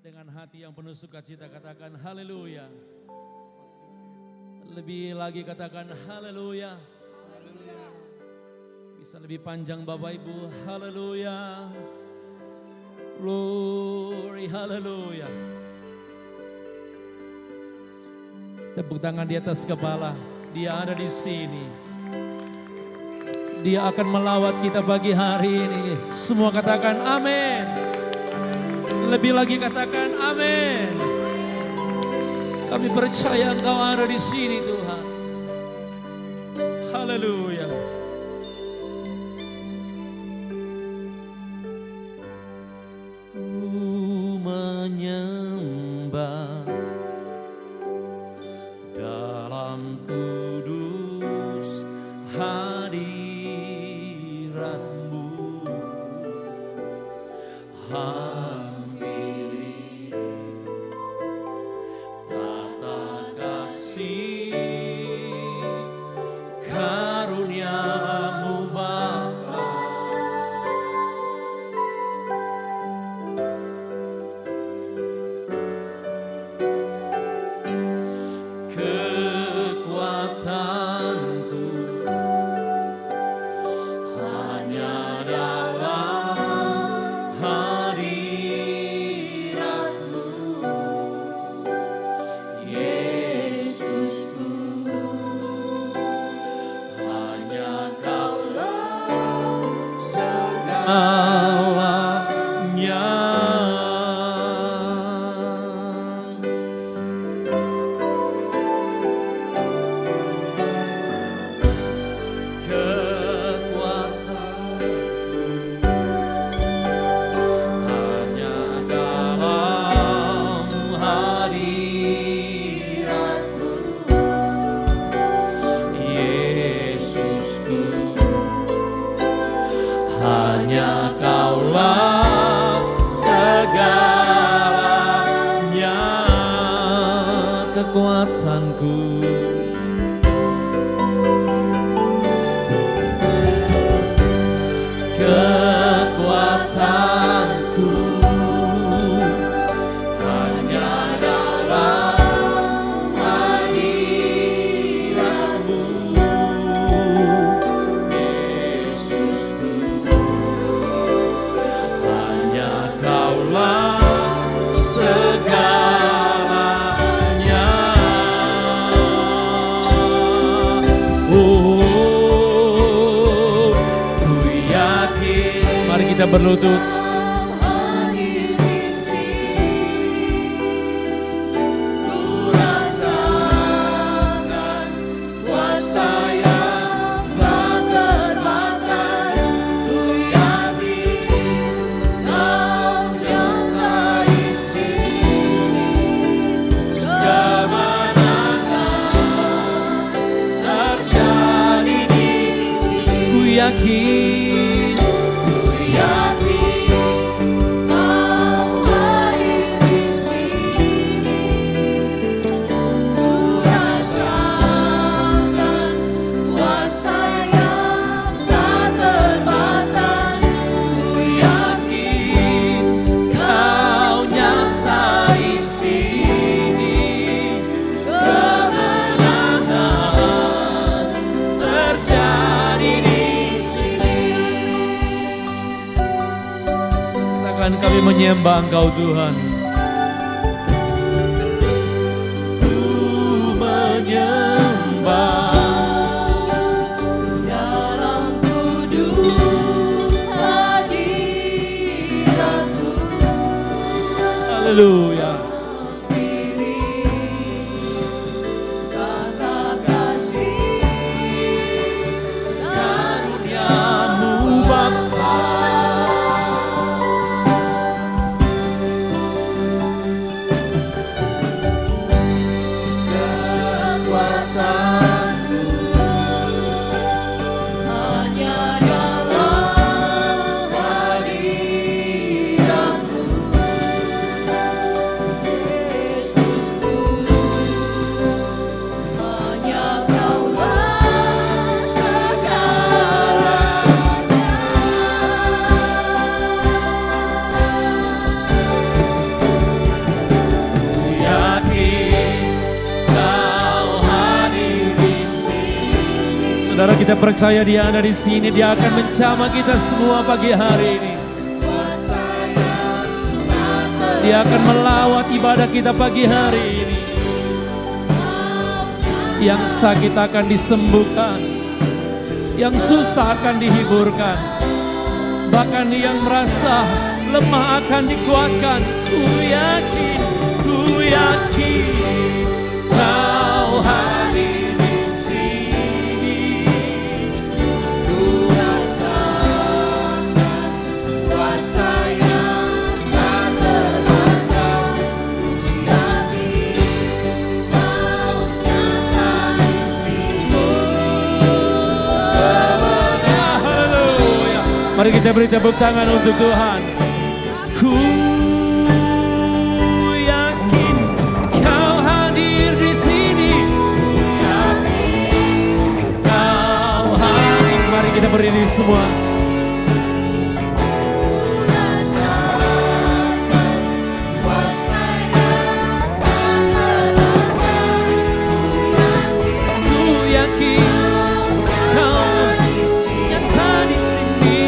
Dengan hati yang penuh sukacita katakan haleluya. Lebih lagi katakan haleluya. Bisa lebih panjang Bapak Ibu, haleluya. Glory, haleluya. Tepuk tangan di atas kepala, Dia ada di sini. Dia akan melawat kita pagi hari ini. Semua katakan amin. Lebih lagi katakan amin. Kami percaya Engkau ada di sini Tuhan. Haleluya. Ku menyembah dalam kudus hadirat-Mu. Hanya Kaulah segalanya, kekuatanku. Kekuatanku hanya dalam hadirat-Mu, Yesusku. Hanya Kaulah segalanya. Kita berlutut. Ku rasakan kuasa yang tak terbatas. Ku yakin Kau nyata di sini. Kemenangan terjadi di sini. Ku yakin. Kami menyembah Engkau Tuhan. Ku menyembah dalam kudus hadirat-Mu. Haleluya. Saudara, kita percaya Dia ada di sini. Dia akan menjamah kita semua pagi hari ini. Dia akan melawat ibadah kita pagi hari ini. Yang sakit akan disembuhkan, yang susah akan dihiburkan, bahkan yang merasa lemah akan dikuatkan. Ku yakin Kau hadir di sini. Ku rasakan kuasa yang tak terbatas. Ku yakin Kau nyata di sini. Haleluya. Mari kita beri tepuk tangan untuk Tuhan. Ku yakin Kau hadir di sini. Ku yakin Kau hadir. Mari kita berdiri semua. Ku yakin Kau nyata di sini.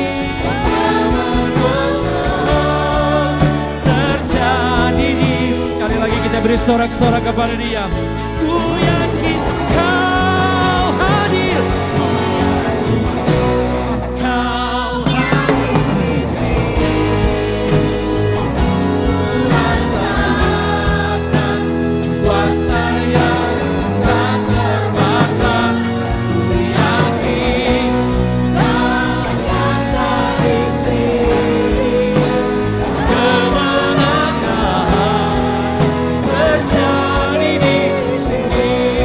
Sekali lagi kita beri sorak-sorak kepada Dia. Ku yakin Kau hadir. Ku yakin Kau hadir di sini. Ku rasakan kuasa yang tak terbatas. Ku yakin Kau nyata di sini. Kemenangan terjadi di sini.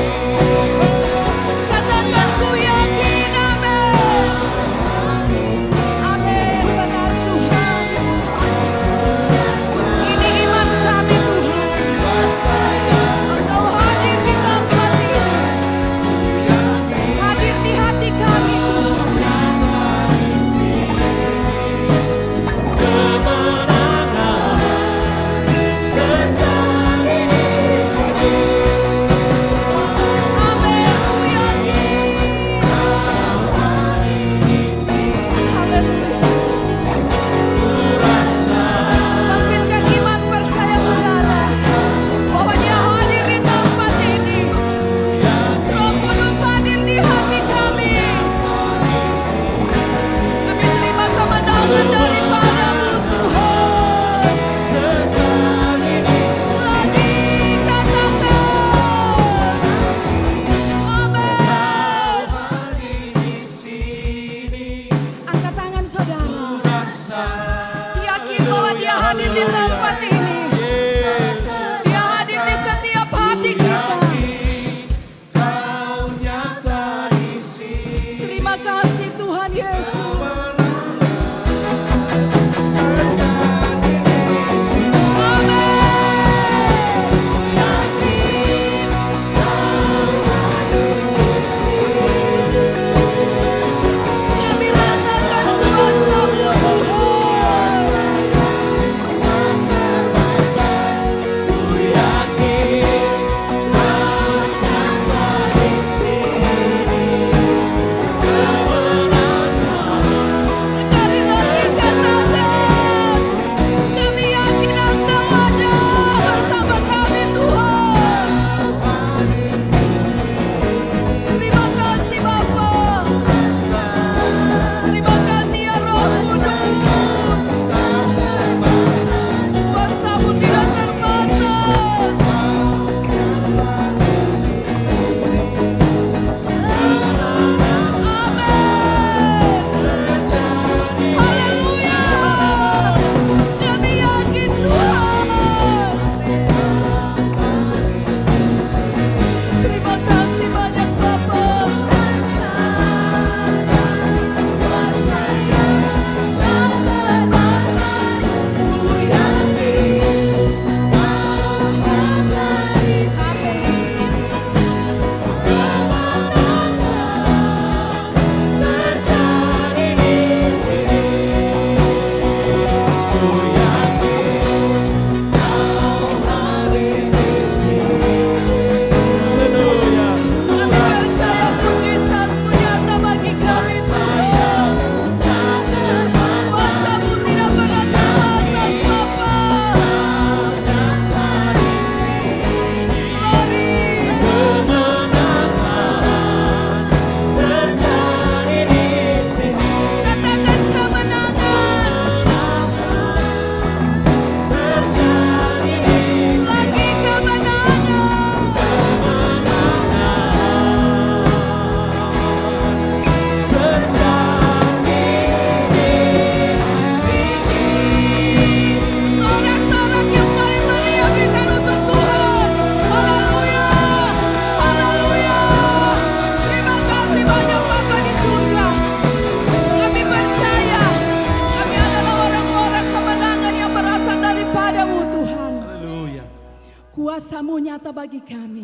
Kuasa-Mu nyata bagi kami.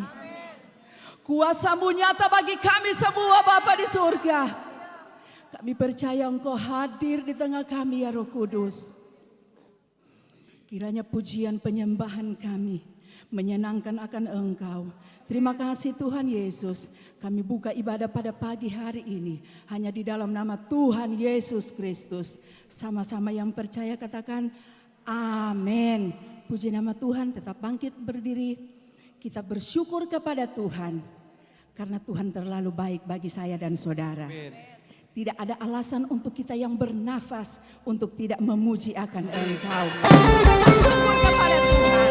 Kuasa-Mu nyata bagi kami semua Bapa di surga. Kami percaya Engkau hadir di tengah kami ya Roh Kudus. Kiranya pujian penyembahan kami menyenangkan akan Engkau. Terima kasih Tuhan Yesus. Kami buka ibadah pada pagi hari ini hanya di dalam nama Tuhan Yesus Kristus. Sama-sama yang percaya katakan amin. Puji nama Tuhan, tetap bangkit berdiri. Kita bersyukur kepada Tuhan karena Tuhan terlalu baik bagi saya dan saudara. Amen. Tidak ada alasan untuk kita yang bernafas untuk tidak memuji akan Engkau. Kita bersyukur kepada Tuhan.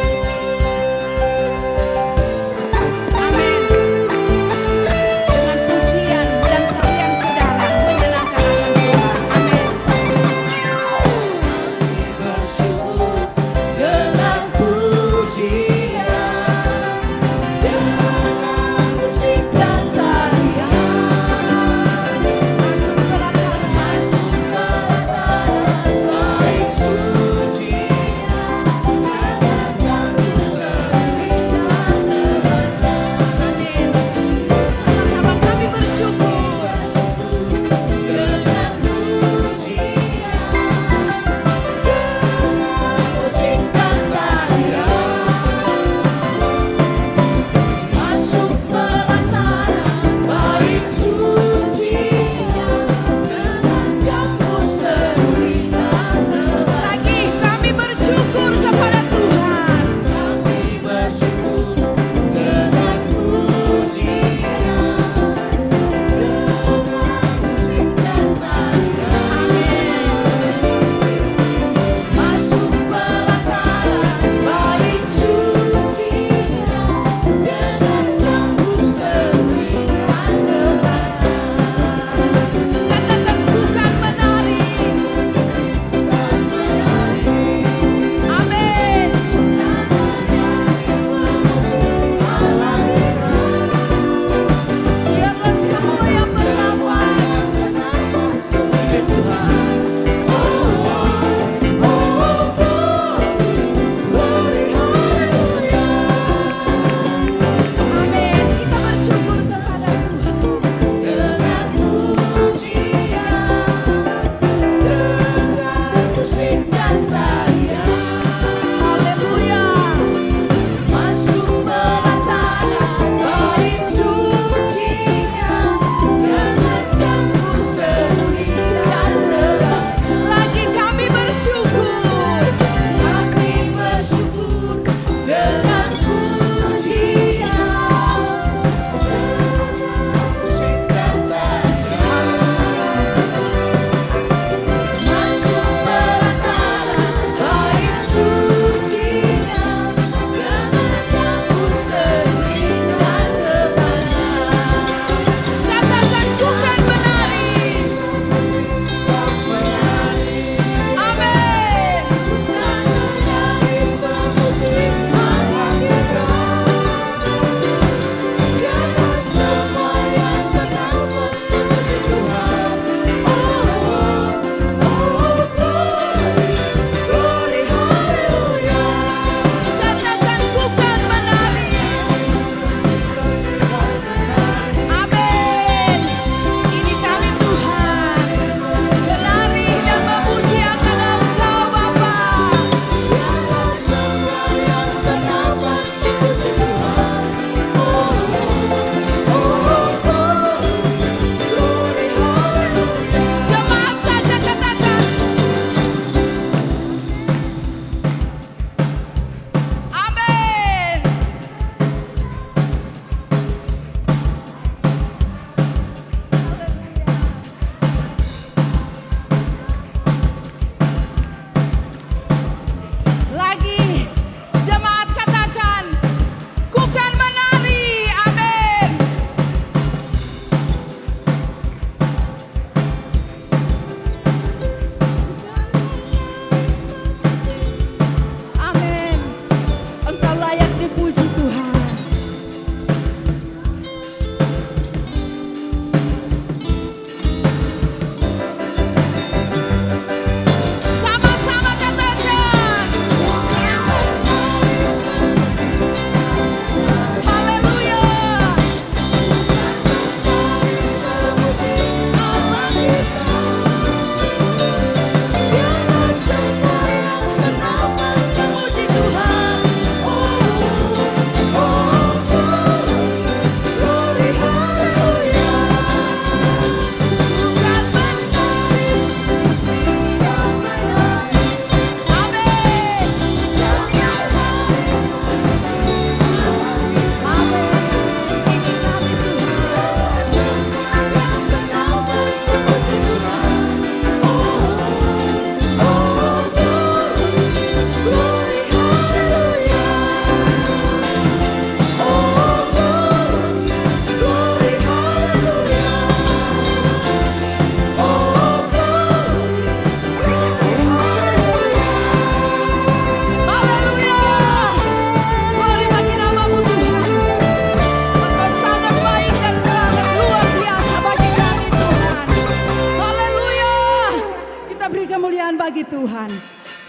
Amin. Dengan pujian dan tarian saudara menyenangkan akan Tuhan. Amin. Bersyukur dengan pujian, dengan musik dan tarian. Masuk ke lataran baik suci.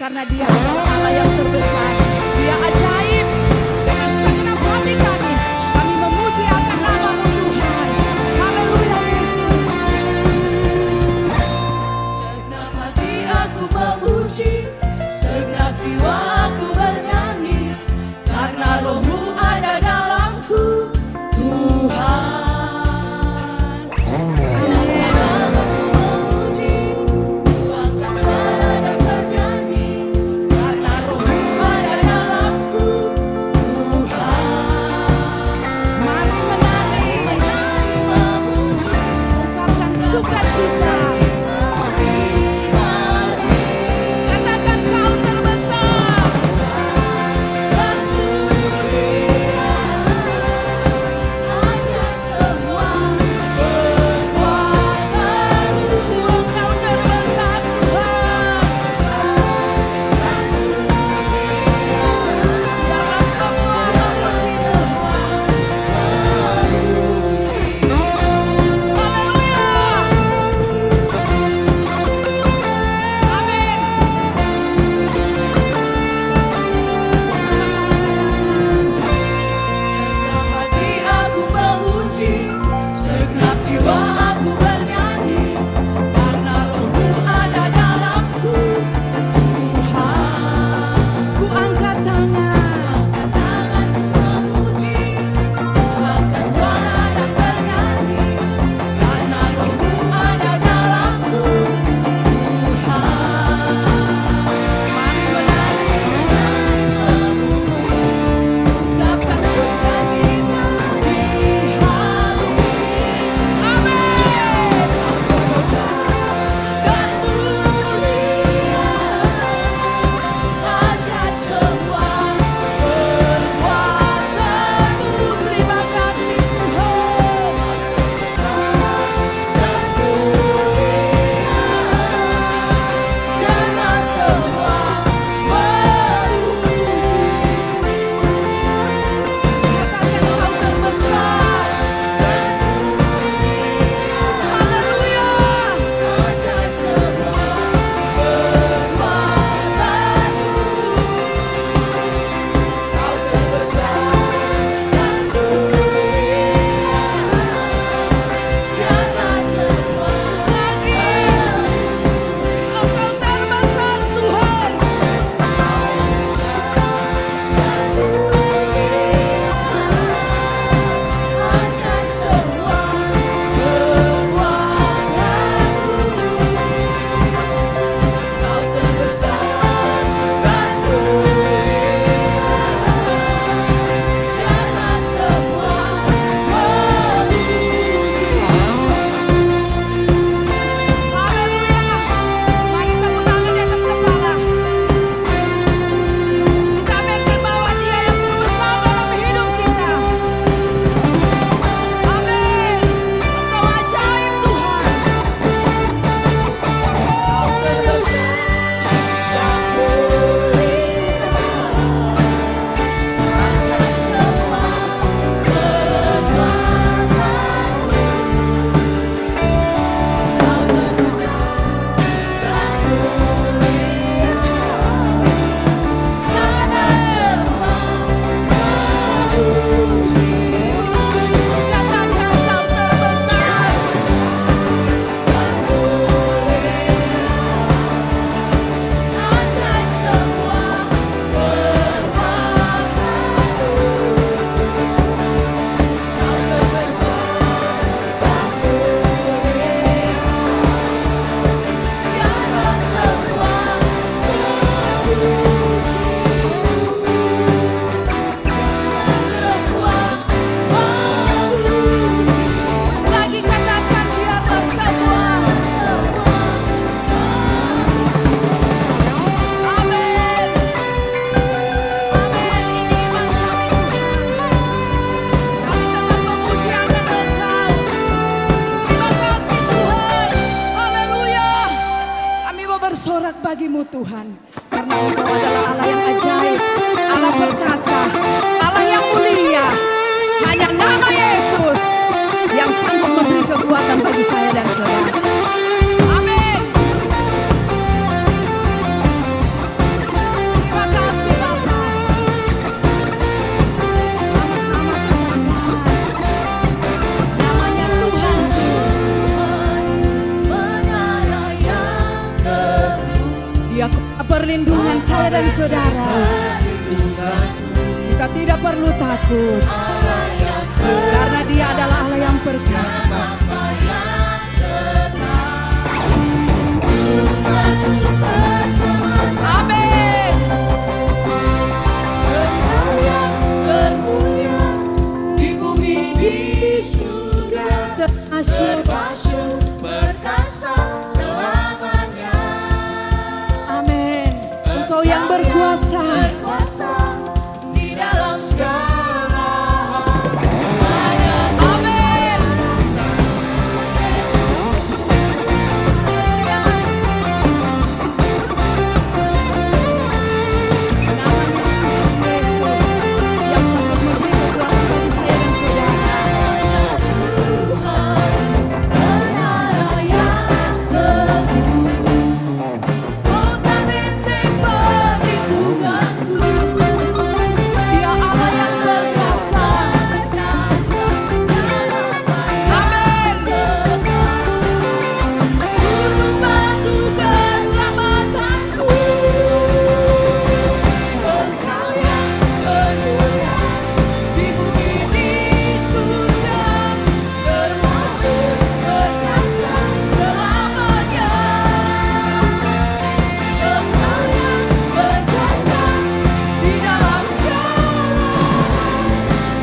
karena Dia adalah Allah yang terbesar. Dia ajaib. Dengan segenap hati kami memuji akan nama-Mu Tuhan. Haleluya Yesus. Segenap hati aku memuji, segenap jiwa aku bernyanyi, karena Roh-Mu ada dalamku, Tuhan. Sukacita. Katakan Kau terbesar. Ajak semua kekuatanmu. Kau terbesar Tuhan. Biarlah semua memuji Tuhan. Haleluya. Amin. Segenap hati aku memuji, segenap jiwa aku bernyanyi, karena Roh-Mu ada dalamku, Tuhan. Ku angkat tangan. Tanganku memuji, angkat suara dan bernyanyi, karena Roh-Mu ada dalamku, Tuhan. Mari menari. Ungkapkan sukacita di hati. Amin. Dan mulia, ajak semua kekuatanmu. Terima kasih Tuhan. Dan mulia, karena semua memuji. Katakan Kau terbesar. Haleluya. Ajak semua kekuatanmu. Kau terbesar dan mulia, karena semua Lagi. Engkau terbesar Tuhan. ajak semua kekuatanmu. Kau terbesar dan mulia, karena semua memuji. Haleluya. Mari tepuk tangan di atas kepala. Kita aminkan bahwa Dia yang terbesar dalam hidup kita. Amin. Engkau ajaib Tuhan. Kau terbesar dan mulia, ajak semua kekuatanmu. Kau terbesar dan mulia, karena semua memuji. Katakan Kau terbesar. Dan mulia, ajak semua kekuatanmu. Kau terbesar dan mulia, karena semua memuji. Semua memuji. Lagi katakan biarlah semua. Amin. Amin. Ini iman kami Tuhan. Kami tetap memuji akan Engkau. Terima kasih Tuhan. Haleluya. Kami mau bersorak bagimu Tuhan. Karena Engkau adalah Allah yang ajaib. Allah perkasa. Allah yang mulia. Hanya nama Yesus yang sanggup memberi kekuatan bagi saya dan saudara. Amin. saudara, kita tidak perlu takut karena Dia adalah Allah yang perkasa. Amin. Engkau yang termulia di bumi di surga, termasyhur perkasa selamanya. Amin. Engkau yang berkuasa Di dalam segala Amin. Namanya Yesus yang sangat memberi kekuatan bagi saya dan saudara. menara yang teguh, kota benteng perlindunganku. Dia Allah yang perkasa. Amin. Gunung batu keselamatanku. Engkau yang termulia di bumi di surga, termasuk perkasa selamanya. Engkau yang berkuasa di dalam segala,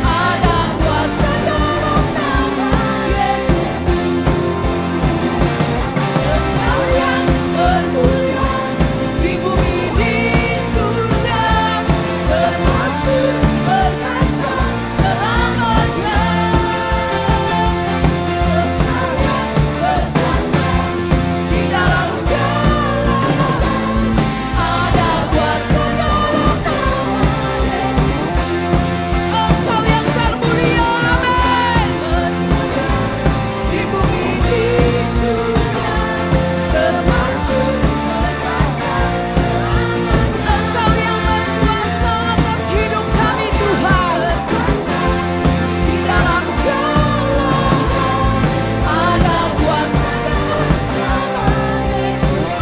ada kuasa dalam nama Yesusku. Engkau yang termulia di bumi di surga, termasuk perkasa selamanya. Engkau yang berkuasa di dalam segala, ada kuasa dalam nama Yesus. Engkau yang termulia. Amin. Di bumi di surga, termasuk perkasa selamanya. Engkau yang berkuasa atas hidup kami Tuhan. Di dalam segala, ada kuasa dalam nama Yesus.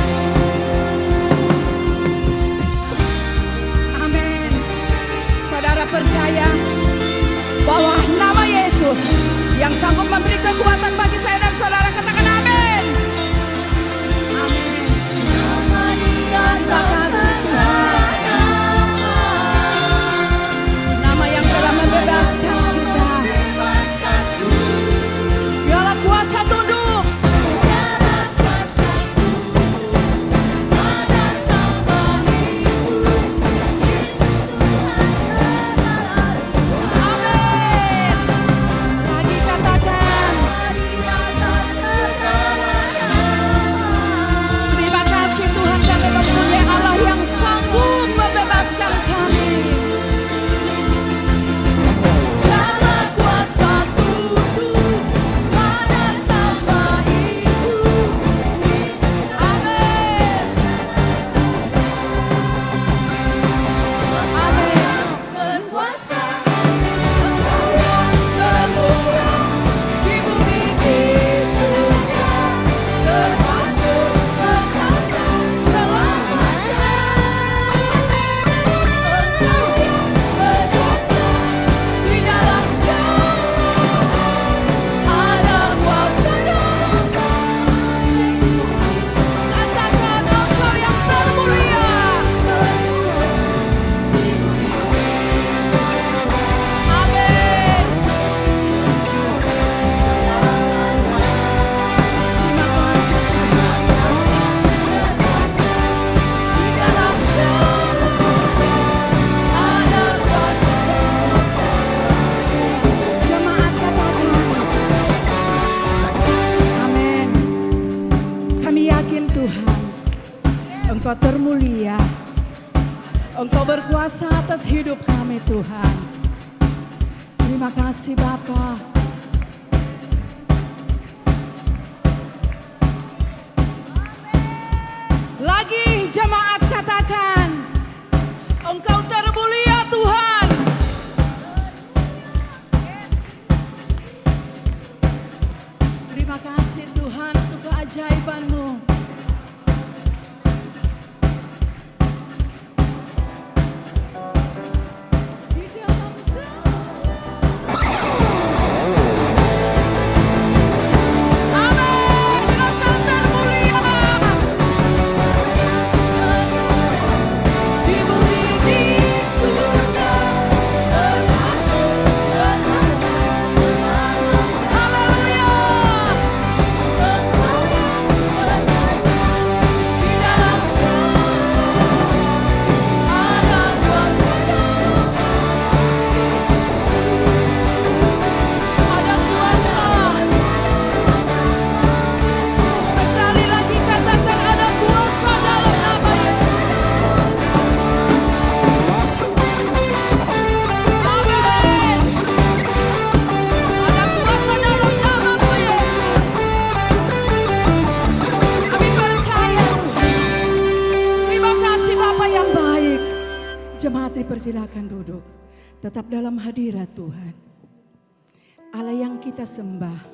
Amin. Saudara percaya bahwa nama Yesus yang sanggup memberi kekuatan bagi saya dan saudara, katakan amin. Amin. Nama Dia Terima kasih Tuhan. nama Nama yang telah membebaskan kita. bebaskanku. Segala kuasa tunduk. Segala kuasa pada nama itu, Yesus Tuhan segala. Amin. Lagi katakan terima kasih Tuhan, kami mempunyai Allah yang sanggup membebaskan kami. Segala kuasa tunduk pada nama itu, Yesus. Amin. Amin. Berkuasa, Engkau yang termulia di bumi di surga, termasuk perkasa selamanya. Engkau yang berkuasa di dalam segala, ada kuasa dalam nama Yesus. Katakan Engkau yang termulia. Amin. Terima kasih Di dalam segala, ada kuasa. jemaat, katakan amin. Kami yakin Tuhan, Engkau termulia. Engkau berkuasa atas hidup kami Tuhan. Terima kasih Bapa. Lagi jemaat katakan, Engkau termulia Tuhan. Terima kasih Tuhan untuk keajaiban-Mu. Silakan duduk. Tetap dalam hadirat Tuhan. Allah yang kita sembah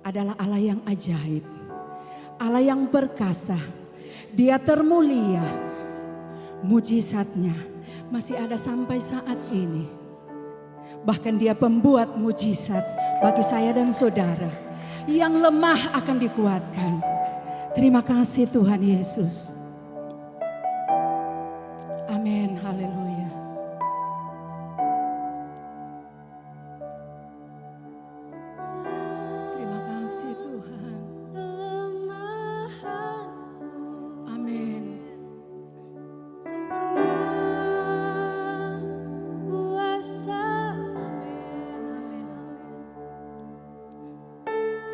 adalah Allah yang ajaib. Allah yang perkasa. Dia termulia. Mujizatnya masih ada sampai saat ini. Bahkan dia pembuat mujizat bagi saya dan saudara. Yang lemah akan dikuatkan. Terima kasih Tuhan Yesus. Amin, haleluya. Terima kasih Tuhan. Amin.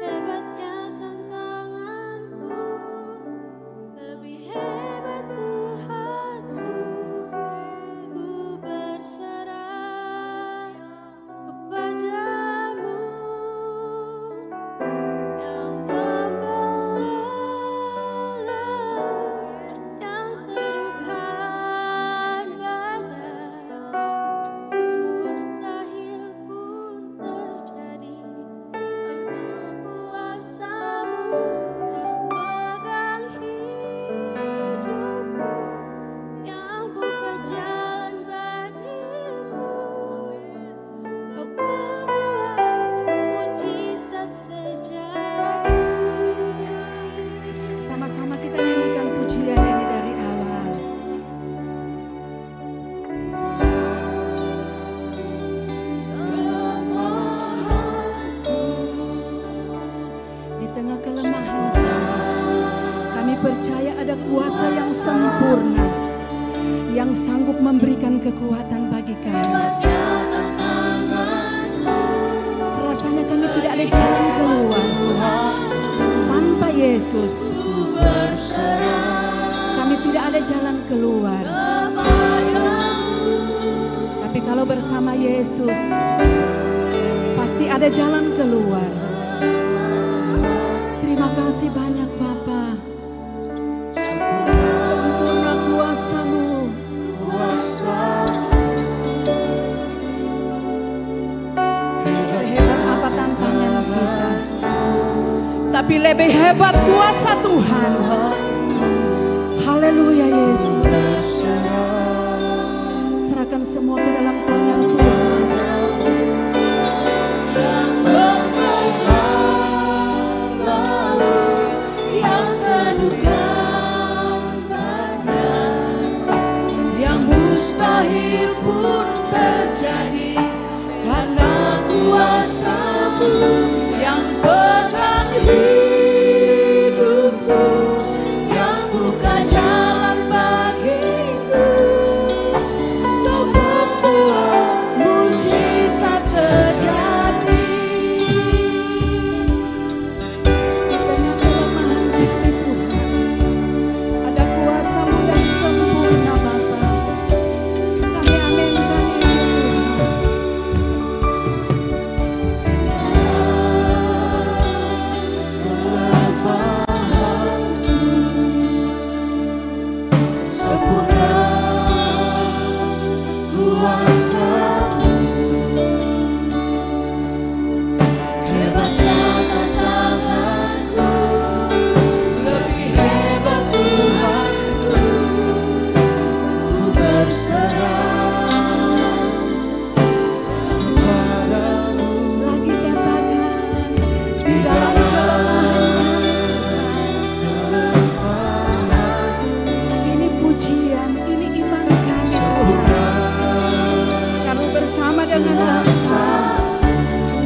Hebatnya tantanganku, lebih hebat Tuhanku. Ku berserah kepadamu yang membelah laut, yang teduhkan badai. Mustahil pun terjadi karena kuasa-Mu yang pegang hidupku, yang buka jalan bagiku. Kau pembuat mujizat sejati. Sama-sama kita nyanyikan pujian ini dari awal. Di tengah kelemahan kami percaya ada kuasa yang sempurna yang sanggup memberikan kekuatan bagi kami. Rasanya kami tidak ada jalan keluar tanpa Yesus. Kami tidak ada jalan keluar. Tapi kalau bersama Yesus pasti ada jalan keluar. Terima kasih banyak Bapa. Sempurna kuasa-Mu. Sehebat apa tantangan kita, tapi lebih hebat kuasa Tuhan. Haleluya Yesus. Serahkan semua ke dalam tangan Tuhan. Yang teduhkan badai, yang mustahil pun terjadi karena kuasa-Mu yang pegang hidupku, yang buka jalan bagiku. Kau pembuat mujizat sejati. Di tengah kelemahan kami Tuhan, ada kuasa-Mu yang sempurna Bapa. Kami aminkan itu Tuhan. Sempurna kuasa-Mu, hebatnya tantanganku, lebih hebat Tuhanku. Ku berserah kepadamu. Lagi katakan di dalam kelemahan ini pujian, ini iman kami Tuhan. Kami bersama dengan Engkau,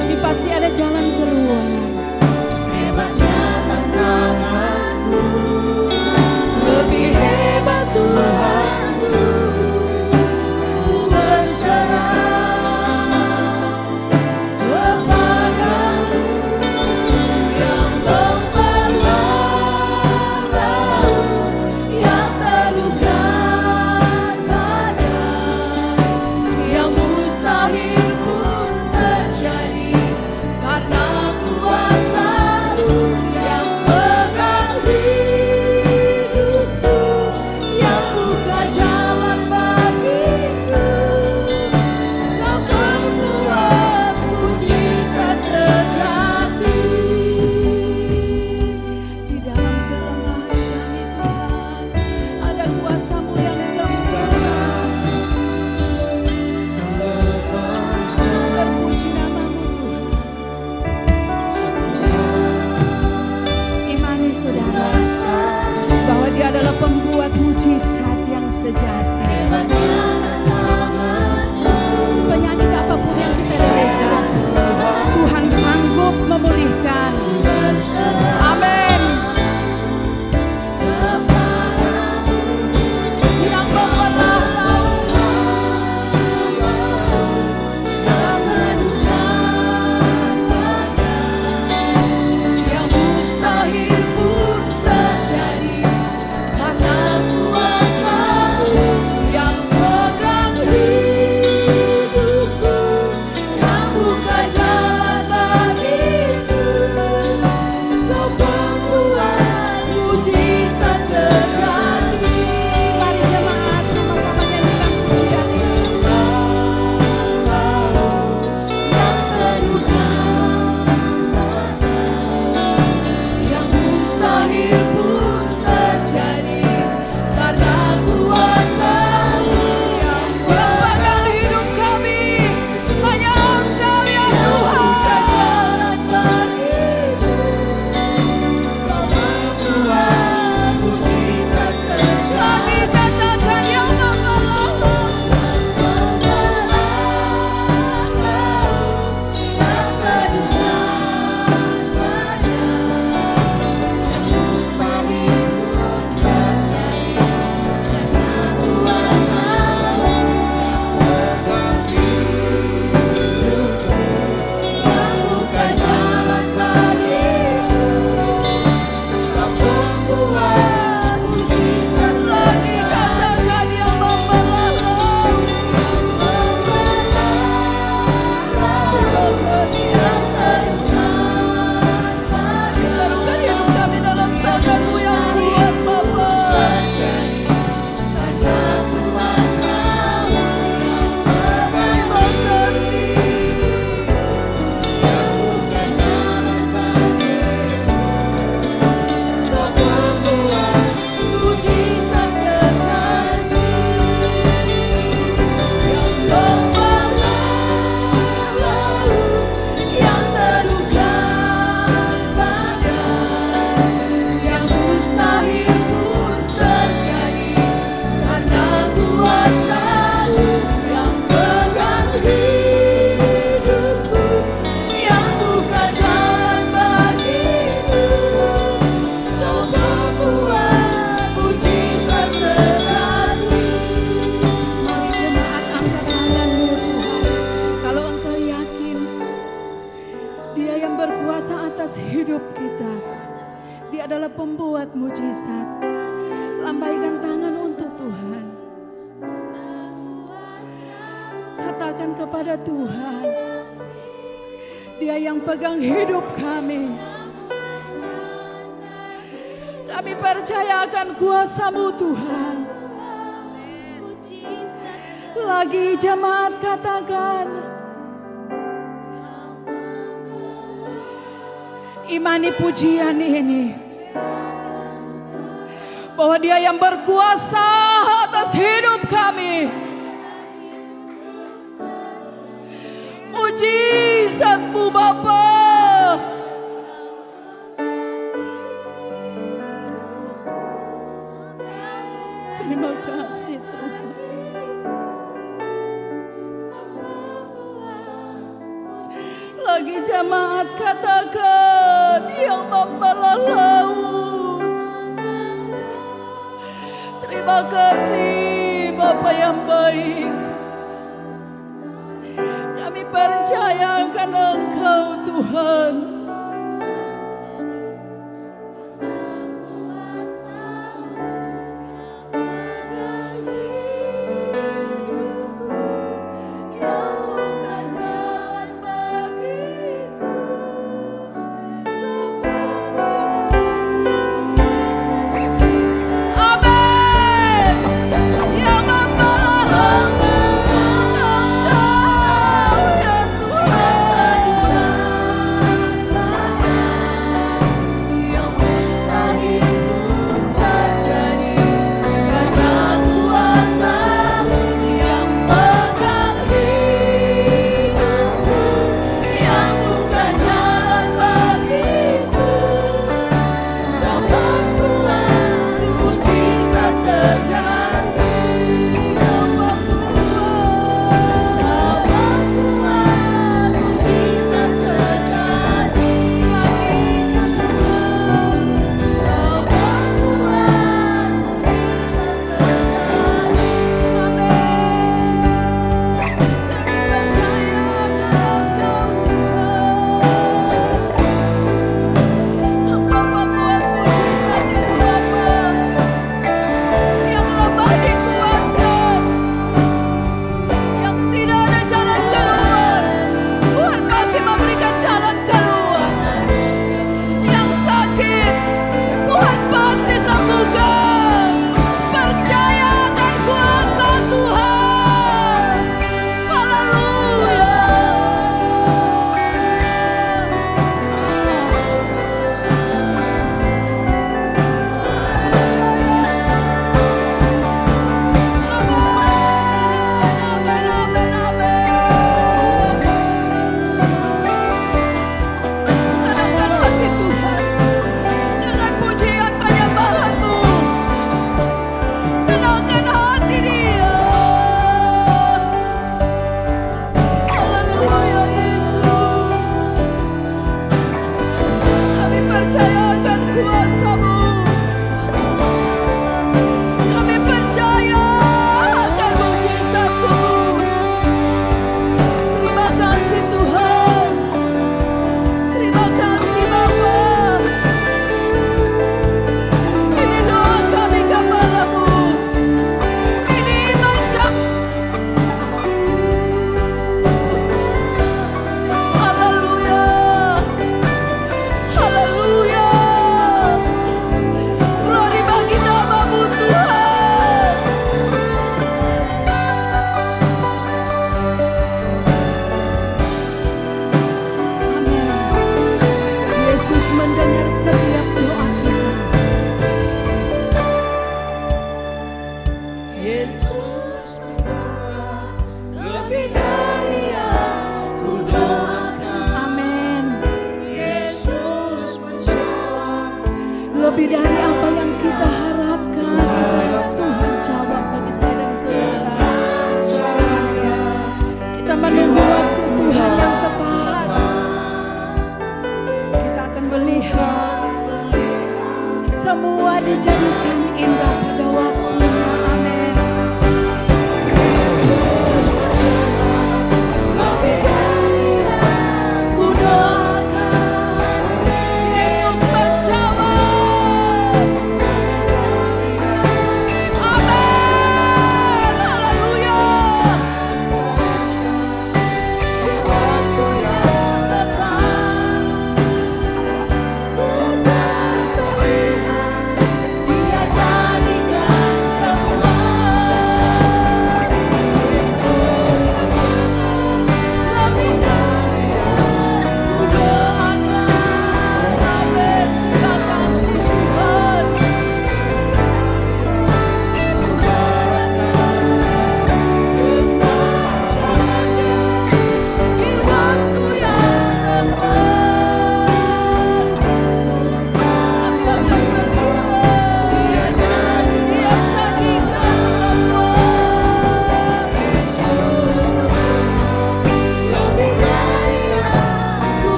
tapi pasti ada jalan keluar. Hebatnya tantanganku, lebih hebat Tuhanku. Ku berserah kepadamu yang membelah laut, yang teduhkan badai, yang mustahil pun terjadi karena kuasa berkuasa atas hidup kita. Dia adalah pembuat mujizat. Lambaikan tangan untuk Tuhan. Katakan kepada Tuhan, Dia yang pegang hidup kami. Kami percaya akan kuasa-Mu Tuhan. Lagi jemaat katakan, imani pujian ini, bahwa Dia yang berkuasa atas hidup kami. Mujizat-Mu Bapa. Terima kasih Tuhan. Lagi jemaat katakan, yang membelah laut. Terima kasih Bapa yang baik. Kami percaya akan Engkau Tuhan.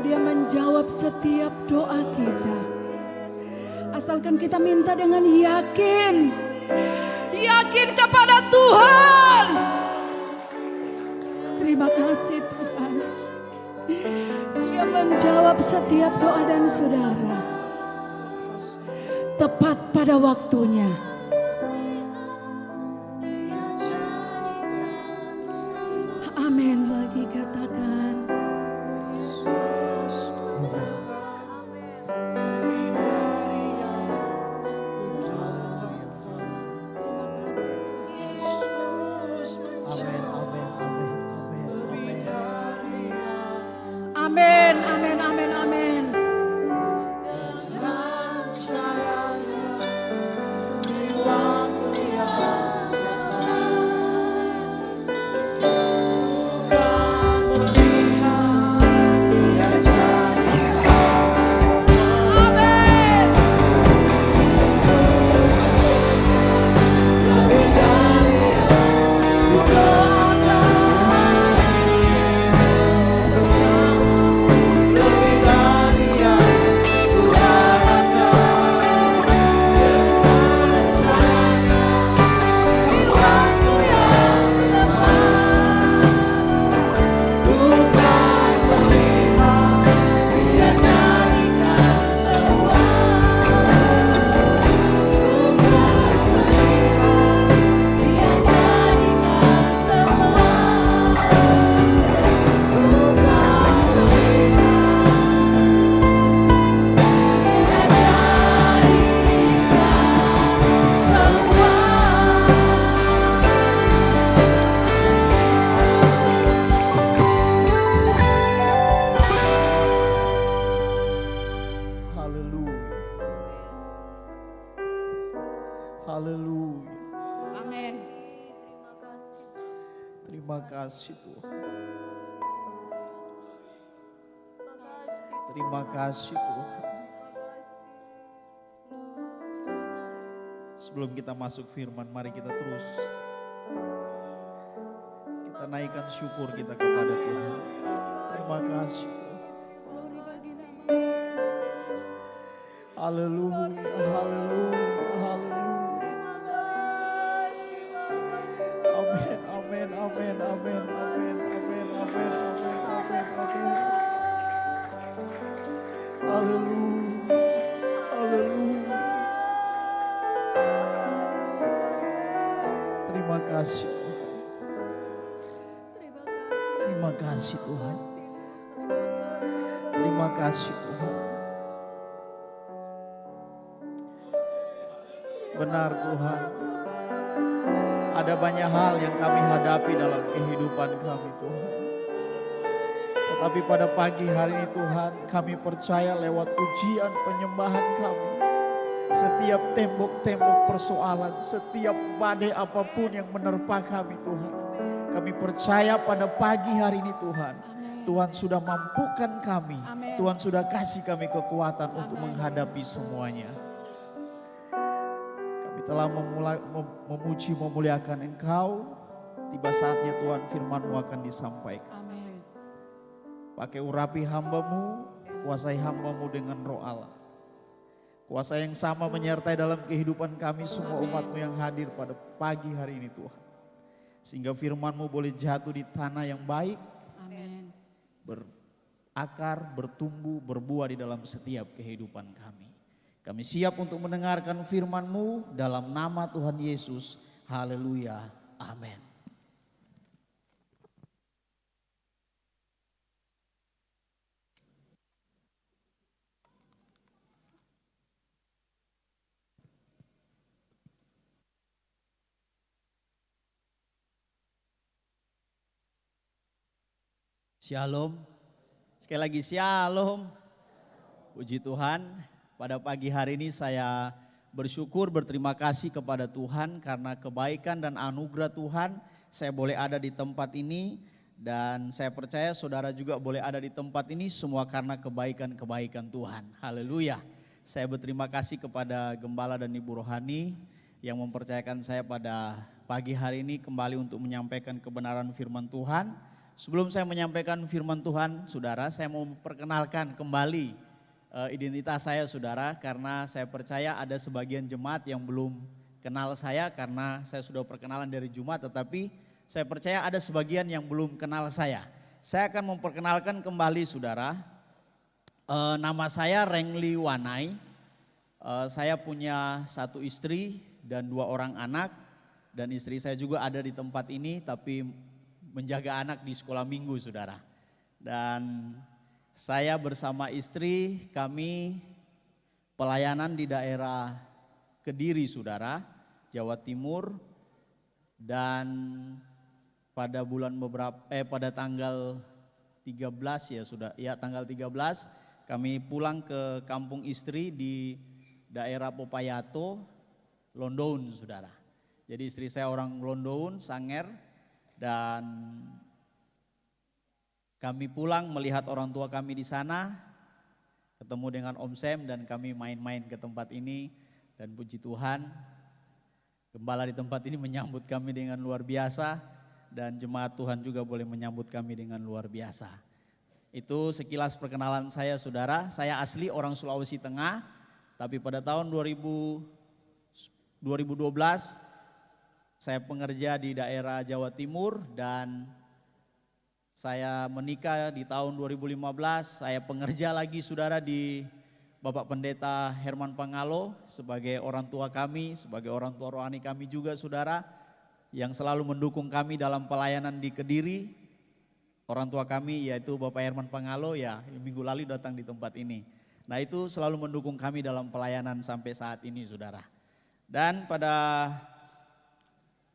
Dia menjawab setiap doa kita. Asalkan kita minta dengan yakin. Yakin kepada Tuhan. Terima kasih Tuhan. Dia menjawab setiap doa dan saudara. Tepat pada waktunya. Amin lagi katakan. Amin, amin, amin, amin. Haleluya. Amin. Terima kasih Tuhan. Terima kasih Tuhan. Sebelum kita masuk firman, mari kita terus kita naikkan syukur kita kepada Tuhan. Terima kasih Tuhan. Haleluya, haleluya, haleluya. Amin, amin, amin, amin, amin, amin, amin, amin, amin, amin. Haleluya, haleluya. Terima kasih Tuhan. Terima kasih Tuhan. Terima kasih Tuhan. Benar Tuhan. Ada banyak hal yang kami hadapi dalam kehidupan kami Tuhan. Tetapi pada pagi hari ini Tuhan, kami percaya lewat ujian penyembahan kami. Setiap tembok-tembok persoalan, setiap badai apapun yang menerpa kami Tuhan. Kami percaya pada pagi hari ini Tuhan. Amin. Tuhan sudah mampukan kami. Amin. Tuhan sudah kasih kami kekuatan untuk menghadapi semuanya. Kami telah memuji memuliakan Engkau. Tiba saatnya Tuhan firman-Mu akan disampaikan. Amin. Pakai urapi hamba-Mu, kuasai hamba-Mu dengan roh Allah. Kuasa yang sama menyertai dalam kehidupan kami semua umat-Mu yang hadir pada pagi hari ini Tuhan. Sehingga firman-Mu boleh jatuh di tanah yang baik. Amin. Berakar, bertumbuh, berbuah di dalam setiap kehidupan kami. Kami siap untuk mendengarkan firman-Mu dalam nama Tuhan Yesus. Haleluya. Amin. Shalom. Sekali lagi shalom. Puji Tuhan, pada pagi hari ini saya bersyukur, berterima kasih kepada Tuhan karena kebaikan dan anugerah Tuhan. Saya boleh ada di tempat ini dan saya percaya saudara juga boleh ada di tempat ini semua karena kebaikan-kebaikan Tuhan. Haleluya. Saya berterima kasih kepada Gembala dan Ibu Rohani yang mempercayakan saya pada pagi hari ini kembali untuk menyampaikan kebenaran firman Tuhan. sebelum saya menyampaikan firman Tuhan, saudara, saya mau memperkenalkan kembali identitas saya, saudara, karena saya percaya ada sebagian jemaat yang belum kenal saya karena saya sudah perkenalan dari Jumat, tetapi saya percaya ada sebagian yang belum kenal saya. Saya akan memperkenalkan kembali, saudara. Nama saya Rengli Wanai. Saya punya 1 istri dan 2 orang anak, dan istri saya juga ada di tempat ini tapi menjaga anak di sekolah minggu, saudara. Dan saya bersama istri kami pelayanan di daerah Kediri, saudara, Jawa Timur, dan pada pada tanggal 13 tanggal 13 kami pulang ke kampung istri di daerah Popayato, Londoun, saudara. Jadi istri saya orang Londoun, Sanger, dan kami pulang melihat orang tua kami di sana, ketemu dengan Om Sam, dan kami main-main ke tempat ini. Dan puji Tuhan, gembala di tempat ini menyambut kami dengan luar biasa, dan jemaat Tuhan juga boleh menyambut kami dengan luar biasa. Itu sekilas perkenalan saya, saudara. Saya asli orang Sulawesi Tengah, tapi pada tahun 2012 saya pengerja di daerah Jawa Timur, dan saya menikah di tahun 2015. Saya pengerja lagi, saudara, di Bapak Pendeta Herman Pangalo sebagai orang tua kami, sebagai orang tua rohani kami juga, saudara, yang selalu mendukung kami dalam pelayanan di Kediri. Orang tua kami yaitu Bapak Herman Pangalo, ya, minggu lalu datang di tempat ini. Nah, itu selalu mendukung kami dalam pelayanan sampai saat ini, saudara. Dan pada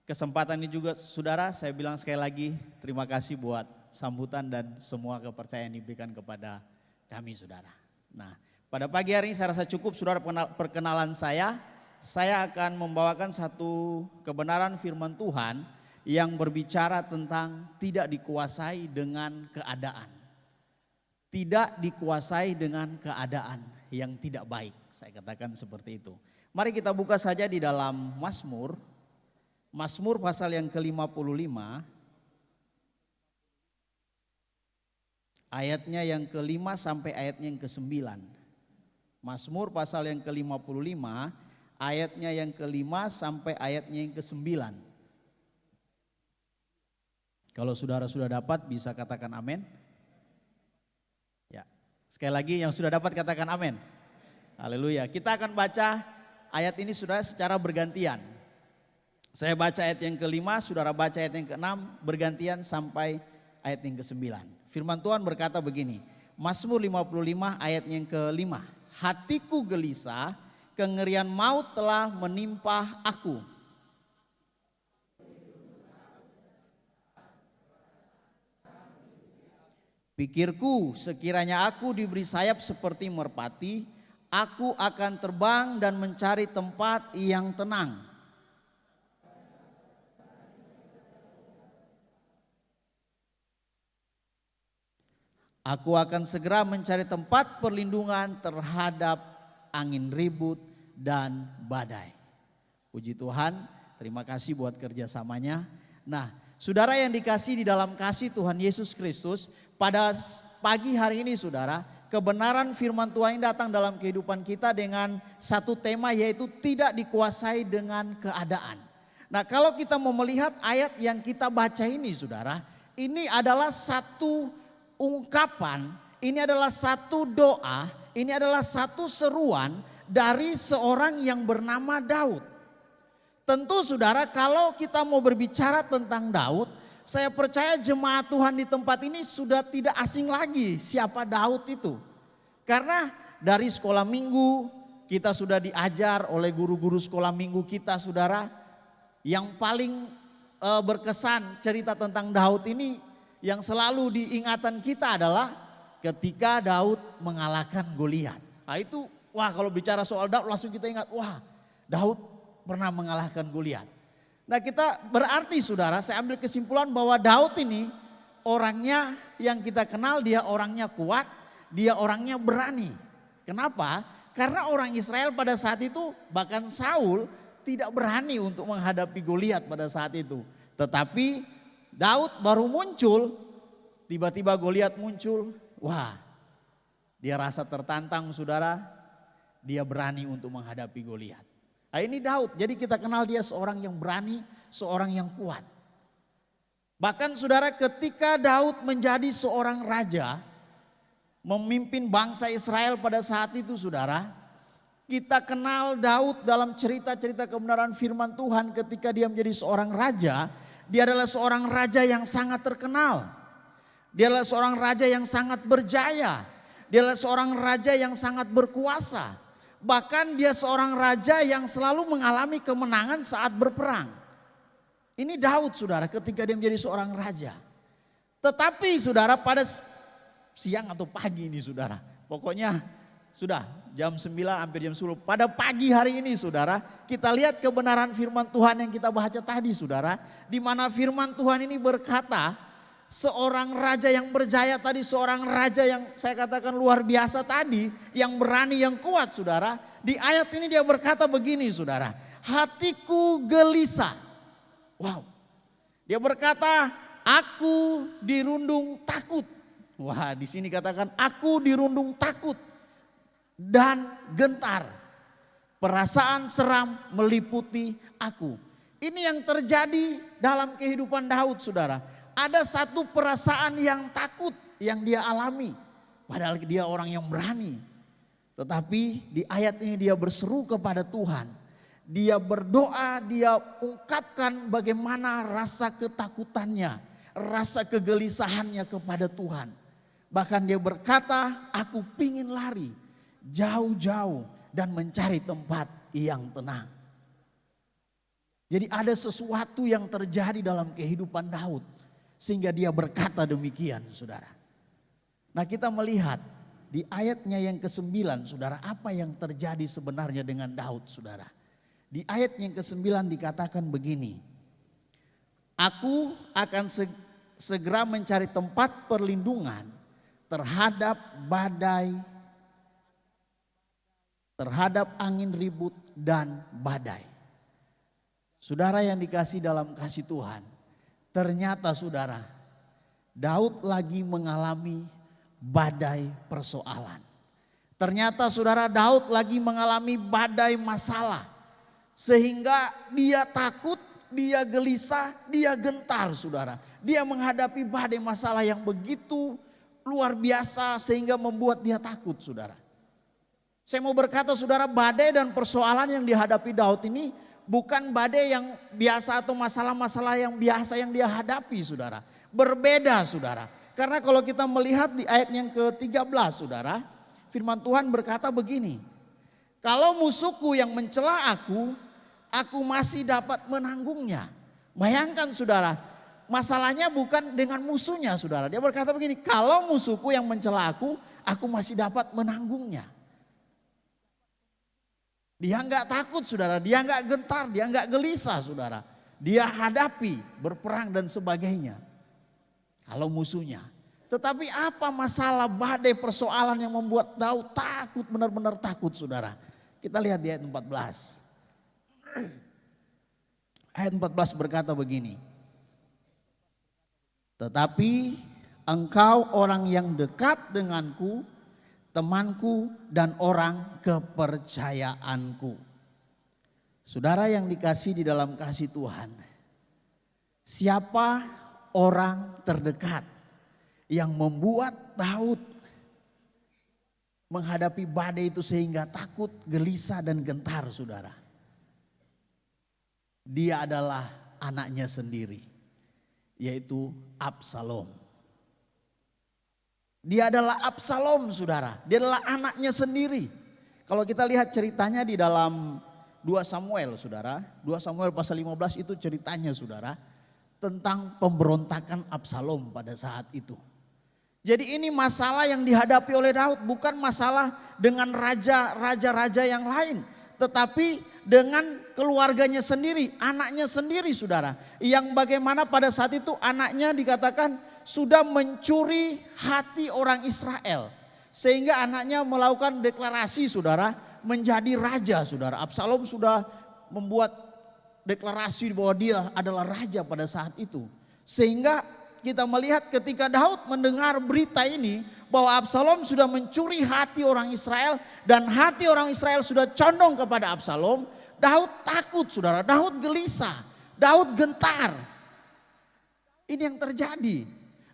kesempatan ini juga, saudara, saya bilang sekali lagi terima kasih buat sambutan dan semua kepercayaan diberikan kepada kami, saudara. Nah, pada pagi hari ini saya rasa cukup, saudara, perkenalan saya. Saya akan membawakan satu kebenaran firman Tuhan yang berbicara tentang tidak dikuasai dengan keadaan. Tidak dikuasai dengan keadaan yang tidak baik. Saya katakan seperti itu. Mari kita buka saja di dalam Mazmur. Mazmur pasal yang ke-55. Ayatnya yang ke-5 sampai ayatnya yang ke-9. Mazmur pasal yang ke-55, ayatnya yang ke-5 sampai ayatnya yang ke-9. Kalau saudara sudah dapat bisa katakan amin. Ya, sekali lagi yang sudah dapat katakan amin. Haleluya. Kita akan baca ayat ini, saudara, secara bergantian. Saya baca ayat yang ke-5, saudara baca ayat yang ke-6, bergantian sampai ayat yang ke-9. Firman Tuhan berkata begini, Mazmur 55 ayat yang ke-5. Hatiku gelisah, kengerian maut telah menimpa aku. Pikirku, sekiranya aku diberi sayap seperti merpati, aku akan terbang dan mencari tempat yang tenang. Aku akan segera mencari tempat perlindungan terhadap angin ribut dan badai. Puji Tuhan, terima kasih buat kerjasamanya. Nah, saudara yang dikasih di dalam kasih Tuhan Yesus Kristus, pada pagi hari ini, saudara, kebenaran firman Tuhan ini datang dalam kehidupan kita dengan satu tema, yaitu tidak dikuasai dengan keadaan. Nah, kalau kita mau melihat ayat yang kita baca ini, saudara, ini adalah satu ungkapan, ini adalah satu doa, ini adalah satu seruan dari seorang yang bernama Daud. Tentu, saudara, kalau kita mau berbicara tentang Daud, saya percaya jemaat Tuhan di tempat ini sudah tidak asing lagi siapa Daud itu. Karena dari sekolah minggu kita sudah diajar oleh guru-guru sekolah minggu kita, saudara, yang paling berkesan cerita tentang Daud ini yang selalu diingatan kita adalah ketika Daud mengalahkan Goliat. Nah itu, wah, kalau bicara soal Daud langsung kita ingat, wah, Daud pernah mengalahkan Goliat. Nah, kita berarti, saudara, saya ambil kesimpulan bahwa Daud ini orangnya yang kita kenal, dia orangnya kuat, dia orangnya berani. Kenapa? Karena orang Israel pada saat itu, bahkan Saul tidak berani untuk menghadapi Goliat pada saat itu. Tetapi Daud baru muncul tiba-tiba Goliat muncul, wah dia rasa tertantang saudara, dia berani untuk menghadapi Goliat. Nah, ini Daud, jadi kita kenal dia seorang yang berani, seorang yang kuat. Bahkan saudara ketika Daud menjadi seorang raja, memimpin bangsa Israel pada saat itu saudara, kita kenal Daud dalam cerita-cerita kebenaran firman Tuhan ketika dia menjadi seorang raja. Dia adalah seorang raja yang sangat terkenal. Dia adalah seorang raja yang sangat berjaya. Dia adalah seorang raja yang sangat berkuasa. Bahkan dia seorang raja yang selalu mengalami kemenangan saat berperang. Ini Daud saudara ketika dia menjadi seorang raja. Tetapi saudara pada siang atau pagi ini saudara. Pokoknya sudah jam 9 hampir jam 10. Pada pagi hari ini saudara, kita lihat kebenaran firman Tuhan yang kita baca tadi saudara. Di mana firman Tuhan ini berkata, seorang raja yang berjaya tadi, seorang raja yang saya katakan luar biasa tadi, yang berani, yang kuat saudara. Di ayat ini dia berkata begini saudara, hatiku gelisah. Wow, dia berkata aku dirundung takut. Wah, di sini katakan aku dirundung takut dan gentar. Perasaan seram meliputi aku. Ini yang terjadi dalam kehidupan Daud saudara. Ada satu perasaan yang takut yang dia alami. Padahal dia orang yang berani. Tetapi di ayat ini dia berseru kepada Tuhan. Dia berdoa, dia ungkapkan bagaimana rasa ketakutannya. Rasa kegelisahannya kepada Tuhan. Bahkan dia berkata, aku pingin lari jauh-jauh dan mencari tempat yang tenang. Jadi ada sesuatu yang terjadi dalam kehidupan Daud. Sehingga dia berkata demikian saudara. Nah kita melihat di ayatnya yang ke-9 saudara, apa yang terjadi sebenarnya dengan Daud saudara. Di ayat yang ke-9 dikatakan begini. Aku akan segera mencari tempat perlindungan terhadap badai, terhadap angin ribut dan badai. Saudara yang dikasih dalam kasih Tuhan, ternyata saudara, Daud lagi mengalami badai persoalan. Ternyata saudara, Daud lagi mengalami badai masalah. Sehingga dia takut, dia gelisah, dia gentar saudara. Dia menghadapi badai masalah yang begitu luar biasa sehingga membuat dia takut saudara. Saya mau berkata saudara, badai dan persoalan yang dihadapi Daud ini bukan badai yang biasa atau masalah-masalah yang biasa yang dia hadapi saudara. Berbeda saudara. Karena kalau kita melihat di ayat yang ke-13 saudara, firman Tuhan berkata begini. Kalau musuhku yang mencela aku masih dapat menanggungnya. Bayangkan saudara, masalahnya bukan dengan musuhnya saudara. Dia berkata begini, kalau musuhku yang mencela aku masih dapat menanggungnya. Dia enggak takut saudara, dia enggak gentar, dia enggak gelisah saudara. Dia hadapi, berperang dan sebagainya. Kalau musuhnya. Tetapi apa masalah badai persoalan yang membuat Daud takut, benar-benar takut saudara. Kita lihat di ayat 14. Ayat 14 berkata begini. Tetapi engkau orang yang dekat denganku, temanku dan orang kepercayaanku. Saudara yang dikasih di dalam kasih Tuhan. Siapa orang terdekat yang membuat Daud menghadapi badai itu sehingga takut, gelisah dan gentar saudara? Dia adalah anaknya sendiri, yaitu Absalom. Dia adalah Absalom saudara, dia adalah anaknya sendiri. Kalau kita lihat ceritanya di dalam 2 Samuel saudara, 2 Samuel pasal 15 itu ceritanya saudara, tentang pemberontakan Absalom pada saat itu. Jadi ini masalah yang dihadapi oleh Daud bukan masalah dengan raja-raja yang lain. Tetapi dengan keluarganya sendiri, anaknya sendiri saudara. Yang bagaimana pada saat itu anaknya dikatakan sudah mencuri hati orang Israel. Sehingga anaknya melakukan deklarasi saudara, menjadi raja saudara. Absalom sudah membuat deklarasi bahwa dia adalah raja pada saat itu. Sehingga kita melihat ketika Daud mendengar berita ini bahwa Absalom sudah mencuri hati orang Israel dan hati orang Israel sudah condong kepada Absalom, Daud takut saudara, Daud gelisah, Daud gentar. Ini yang terjadi.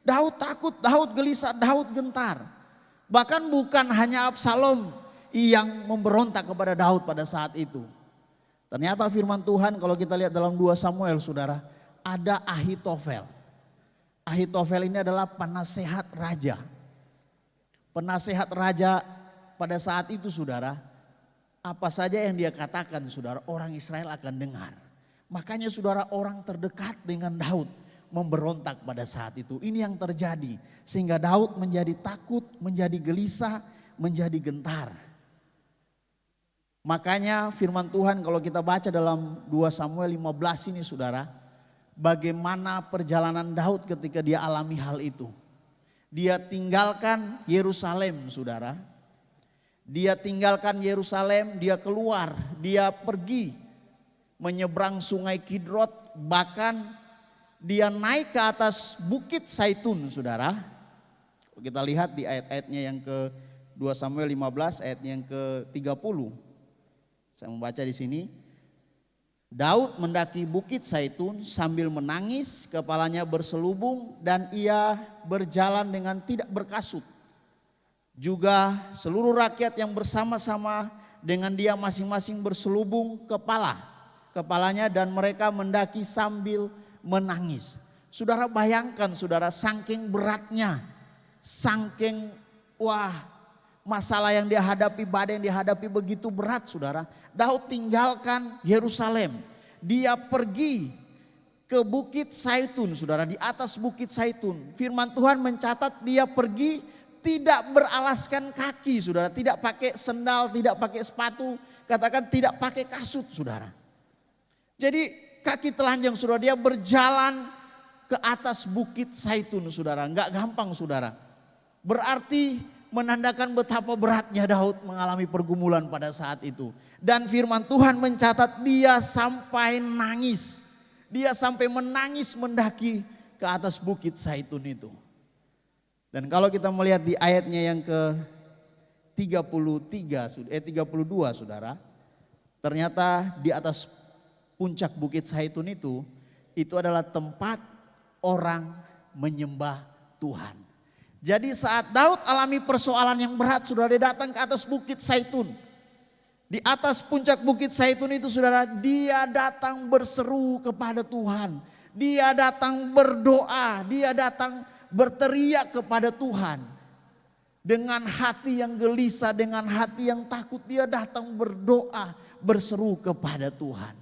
Daud takut, Daud gelisah, Daud gentar. Bahkan bukan hanya Absalom yang memberontak kepada Daud pada saat itu. Ternyata firman Tuhan kalau kita lihat dalam 2 Samuel saudara, ada Ahitofel. Ahitofel ini adalah penasehat raja. Penasehat raja pada saat itu saudara, apa saja yang dia katakan saudara, orang Israel akan dengar. Makanya saudara, orang terdekat dengan Daud memberontak pada saat itu. Ini yang terjadi sehingga Daud menjadi takut, menjadi gelisah, menjadi gentar. Makanya firman Tuhan kalau kita baca dalam 2 Samuel 15 ini saudara, bagaimana perjalanan Daud ketika dia alami hal itu. Dia tinggalkan Yerusalem saudara. Dia tinggalkan Yerusalem, dia keluar, dia pergi menyeberang sungai Kidrot, bahkan dia naik ke atas bukit Zaitun saudara. Kita lihat di ayat-ayatnya yang ke 2 Samuel 15 ayatnya yang ke 30. Saya membaca di sini. Daud mendaki bukit Zaitun sambil menangis, kepalanya berselubung dan ia berjalan dengan tidak berkasut. Juga seluruh rakyat yang bersama-sama dengan dia masing-masing berselubung kepalanya dan mereka mendaki sambil menangis. Saudara bayangkan saudara, saking beratnya, saking masalah yang dia hadapi, badai yang dihadapi begitu berat saudara. Daud tinggalkan Yerusalem. Dia pergi ke bukit Zaitun saudara, di atas bukit Zaitun. Firman Tuhan mencatat dia pergi tidak beralaskan kaki saudara. Tidak pakai sendal, tidak pakai sepatu. Katakan tidak pakai kasut saudara. Jadi kaki telanjang saudara, dia berjalan ke atas bukit Zaitun saudara. Enggak gampang saudara. Berarti menandakan betapa beratnya Daud mengalami pergumulan pada saat itu. Dan firman Tuhan mencatat dia sampai nangis. Dia sampai menangis mendaki ke atas bukit Zaitun itu. Dan kalau kita melihat di ayatnya yang ke 32 saudara. Ternyata di atas puncak bukit Zaitun itu adalah tempat orang menyembah Tuhan. Jadi saat Daud alami persoalan yang berat, saudara, dia datang ke atas bukit Zaitun. Di atas puncak bukit Zaitun itu saudara, dia datang berseru kepada Tuhan. Dia datang berdoa, dia datang berteriak kepada Tuhan. Dengan hati yang gelisah, dengan hati yang takut, dia datang berdoa, berseru kepada Tuhan.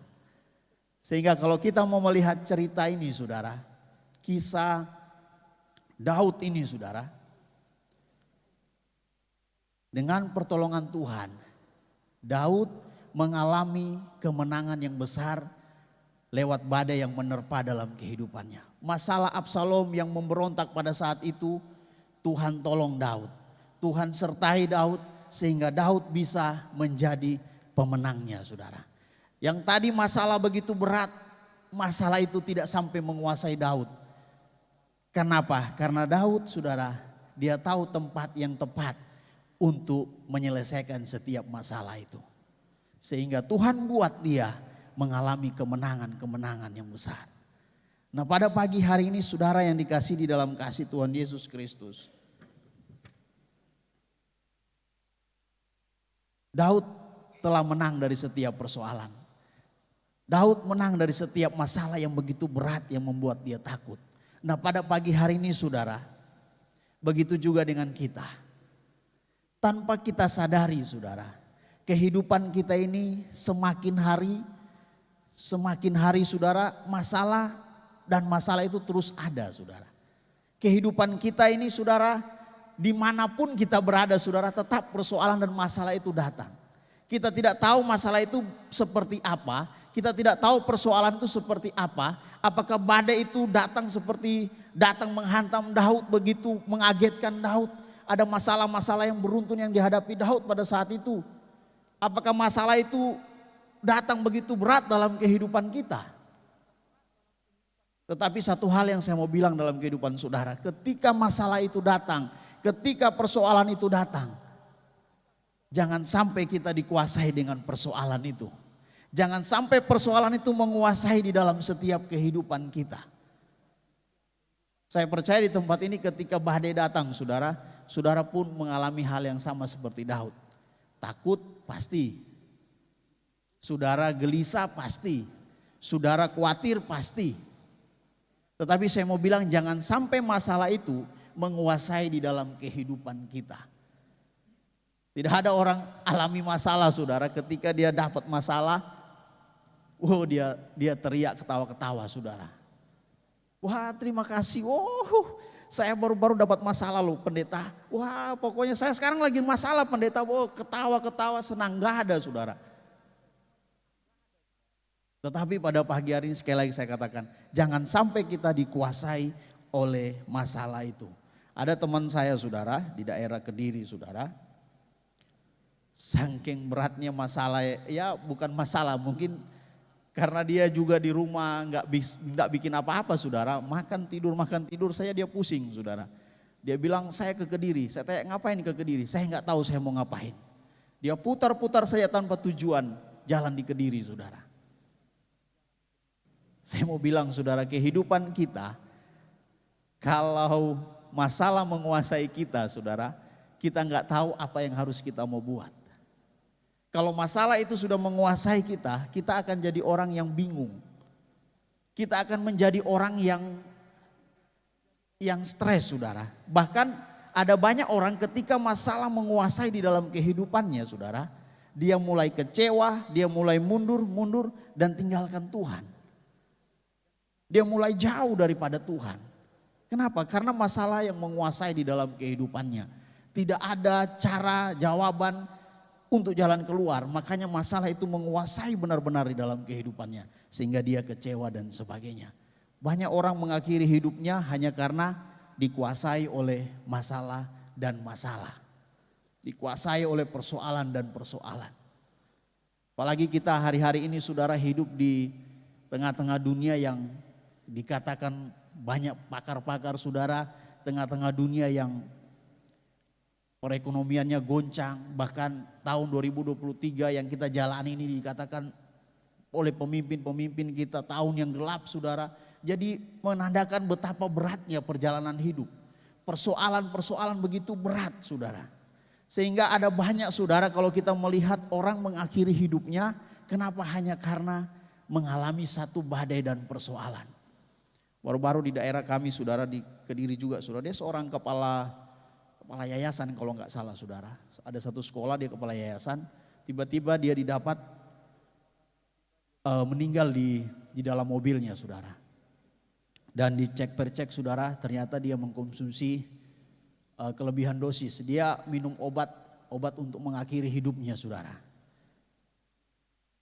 Sehingga kalau kita mau melihat cerita ini saudara, kisah Daud ini saudara, dengan pertolongan Tuhan, Daud mengalami kemenangan yang besar lewat badai yang menerpa dalam kehidupannya. Masalah Absalom yang memberontak pada saat itu, Tuhan tolong Daud. Tuhan sertai Daud sehingga Daud bisa menjadi pemenangnya saudara. Yang tadi masalah begitu berat, masalah itu tidak sampai menguasai Daud. Kenapa? Karena Daud saudara, dia tahu tempat yang tepat untuk menyelesaikan setiap masalah itu. Sehingga Tuhan buat dia mengalami kemenangan-kemenangan yang besar. Nah pada pagi hari ini saudara yang dikasih di dalam kasih Tuhan Yesus Kristus. Daud telah menang dari setiap persoalan. Daud menang dari setiap masalah yang begitu berat yang membuat dia takut. Nah pada pagi hari ini saudara, begitu juga dengan kita. Tanpa kita sadari saudara, kehidupan kita ini semakin hari saudara, masalah dan masalah itu terus ada saudara. Kehidupan kita ini saudara, dimanapun kita berada saudara, tetap persoalan dan masalah itu datang. Kita tidak tahu masalah itu seperti apa, kita tidak tahu persoalan itu seperti apa. Apakah badai itu datang seperti datang menghantam Daud begitu mengagetkan Daud. Ada masalah-masalah yang beruntun yang dihadapi Daud pada saat itu. Apakah masalah itu datang begitu berat dalam kehidupan kita? Tetapi satu hal yang saya mau bilang dalam kehidupan saudara, ketika masalah itu datang, ketika persoalan itu datang, jangan sampai kita dikuasai dengan persoalan itu. Jangan sampai persoalan itu menguasai di dalam setiap kehidupan kita. Saya percaya di tempat ini ketika badai datang saudara, saudara pun mengalami hal yang sama seperti Daud. Takut pasti, saudara gelisah pasti, saudara khawatir pasti. Tetapi saya mau bilang jangan sampai masalah itu menguasai di dalam kehidupan kita. Tidak ada orang alami masalah saudara, ketika dia dapat masalah, dia teriak ketawa-ketawa saudara. Wah terima kasih, saya baru dapat masalah loh pendeta. Wah pokoknya saya sekarang lagi masalah pendeta, ketawa-ketawa senang, gak ada saudara. Tetapi pada pagi hari ini sekali lagi saya katakan, jangan sampai kita dikuasai oleh masalah itu. Ada teman saya saudara di daerah Kediri saudara, saking beratnya masalah, ya bukan masalah, mungkin karena dia juga di rumah nggak bikin apa-apa saudara, makan tidur saya dia pusing saudara. Dia bilang saya ke Kediri, saya tanya ngapain ke Kediri, saya nggak tahu saya mau ngapain. Dia putar-putar saya tanpa tujuan jalan di Kediri saudara. Saya mau bilang saudara, kehidupan kita kalau masalah menguasai kita saudara, kita nggak tahu apa yang harus kita mau buat. Kalau masalah itu sudah menguasai kita, kita akan jadi orang yang bingung. Kita akan menjadi orang yang stres saudara. Bahkan ada banyak orang ketika masalah menguasai di dalam kehidupannya saudara, dia mulai kecewa, dia mulai mundur dan tinggalkan Tuhan. Dia mulai jauh daripada Tuhan. Kenapa? Karena masalah yang menguasai di dalam kehidupannya. Tidak ada cara jawaban untuk jalan keluar. Makanya masalah itu menguasai benar-benar di dalam kehidupannya. Sehingga dia kecewa dan sebagainya. Banyak orang mengakhiri hidupnya hanya karena dikuasai oleh masalah dan masalah. Dikuasai oleh persoalan dan persoalan. Apalagi kita hari-hari ini saudara hidup di tengah-tengah dunia yang dikatakan banyak pakar-pakar saudara, tengah-tengah dunia yang perekonomiannya goncang, bahkan tahun 2023 yang kita jalani ini dikatakan oleh pemimpin-pemimpin kita tahun yang gelap saudara. Jadi menandakan betapa beratnya perjalanan hidup. Persoalan-persoalan begitu berat saudara. Sehingga ada banyak saudara kalau kita melihat orang mengakhiri hidupnya, kenapa? Hanya karena mengalami satu badai dan persoalan. Baru-baru di daerah kami saudara di Kediri juga saudara, dia seorang kepala yayasan kalau nggak salah saudara. Ada satu sekolah dia kepala yayasan, tiba-tiba dia didapat meninggal di dalam mobilnya saudara. Dan dicek percek saudara, ternyata dia mengkonsumsi kelebihan dosis. Dia minum obat untuk mengakhiri hidupnya saudara.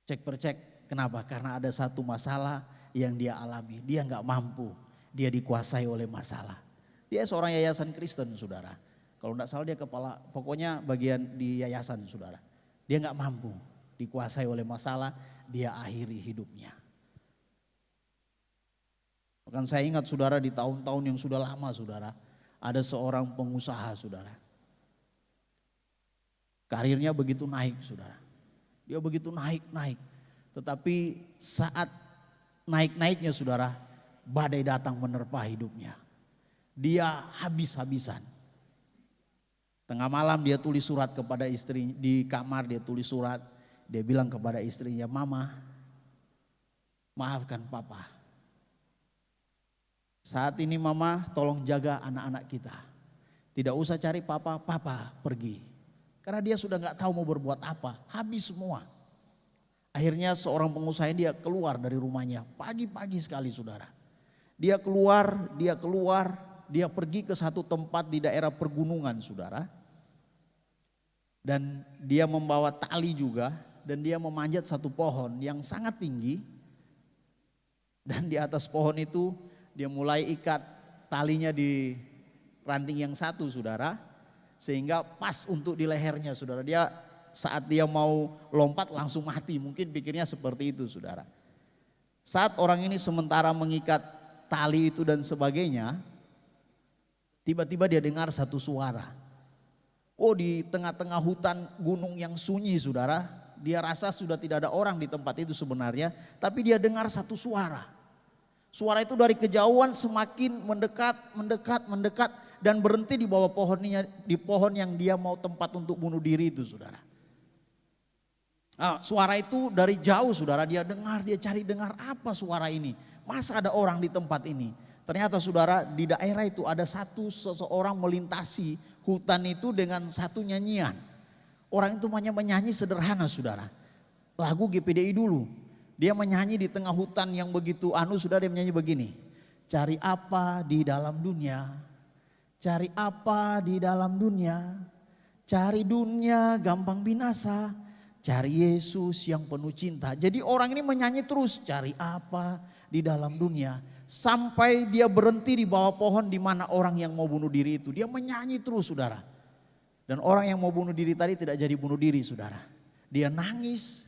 Cek percek, kenapa? Karena ada satu masalah yang dia alami, dia nggak mampu, dia dikuasai oleh masalah. Dia seorang yayasan Kristen saudara, kalau nggak salah dia kepala, pokoknya bagian di yayasan saudara. Dia nggak mampu, dikuasai oleh masalah, dia akhiri hidupnya. Bahkan saya ingat saudara di tahun-tahun yang sudah lama saudara, ada seorang pengusaha saudara. Karirnya begitu naik saudara, dia begitu naik. Tetapi saat naik-naiknya saudara, badai datang menerpa hidupnya. Dia habis-habisan. Tengah malam dia tulis surat kepada istri, di kamar dia tulis surat. Dia bilang kepada istrinya, "Mama, maafkan papa. Saat ini mama tolong jaga anak-anak kita. Tidak usah cari papa pergi." Karena dia sudah gak tahu mau berbuat apa, habis semua. Akhirnya seorang pengusaha dia keluar dari rumahnya pagi-pagi sekali saudara. Dia keluar, dia pergi ke satu tempat di daerah pergunungan saudara. Dan dia membawa tali juga dan dia memanjat satu pohon yang sangat tinggi. Dan di atas pohon itu dia mulai ikat talinya di ranting yang satu saudara. Sehingga pas untuk di lehernya saudara. Saat dia mau lompat langsung mati, mungkin pikirnya seperti itu saudara. Saat orang ini sementara mengikat tali itu dan sebagainya, tiba-tiba dia dengar satu suara. Oh, di tengah-tengah hutan gunung yang sunyi saudara, dia rasa sudah tidak ada orang di tempat itu sebenarnya, tapi dia dengar satu suara. Suara itu dari kejauhan semakin mendekat, mendekat dan berhenti di bawah pohon yang dia mau tempat untuk bunuh diri itu saudara. Nah, suara itu dari jauh saudara, dia dengar, dia cari dengar apa suara ini. Masa ada orang di tempat ini? Ternyata saudara, di daerah itu ada seseorang melintasi hutan itu dengan satu nyanyian. Orang itu hanya menyanyi sederhana saudara. Lagu GPDI dulu. Dia menyanyi di tengah hutan yang begitu saudara, dia menyanyi begini. Cari apa di dalam dunia? Cari apa di dalam dunia? Cari dunia gampang binasa. Cari Yesus yang penuh cinta. Jadi orang ini menyanyi terus, cari apa di dalam dunia. Sampai dia berhenti di bawah pohon di mana orang yang mau bunuh diri itu. Dia menyanyi terus saudara. Dan orang yang mau bunuh diri tadi tidak jadi bunuh diri saudara. Dia nangis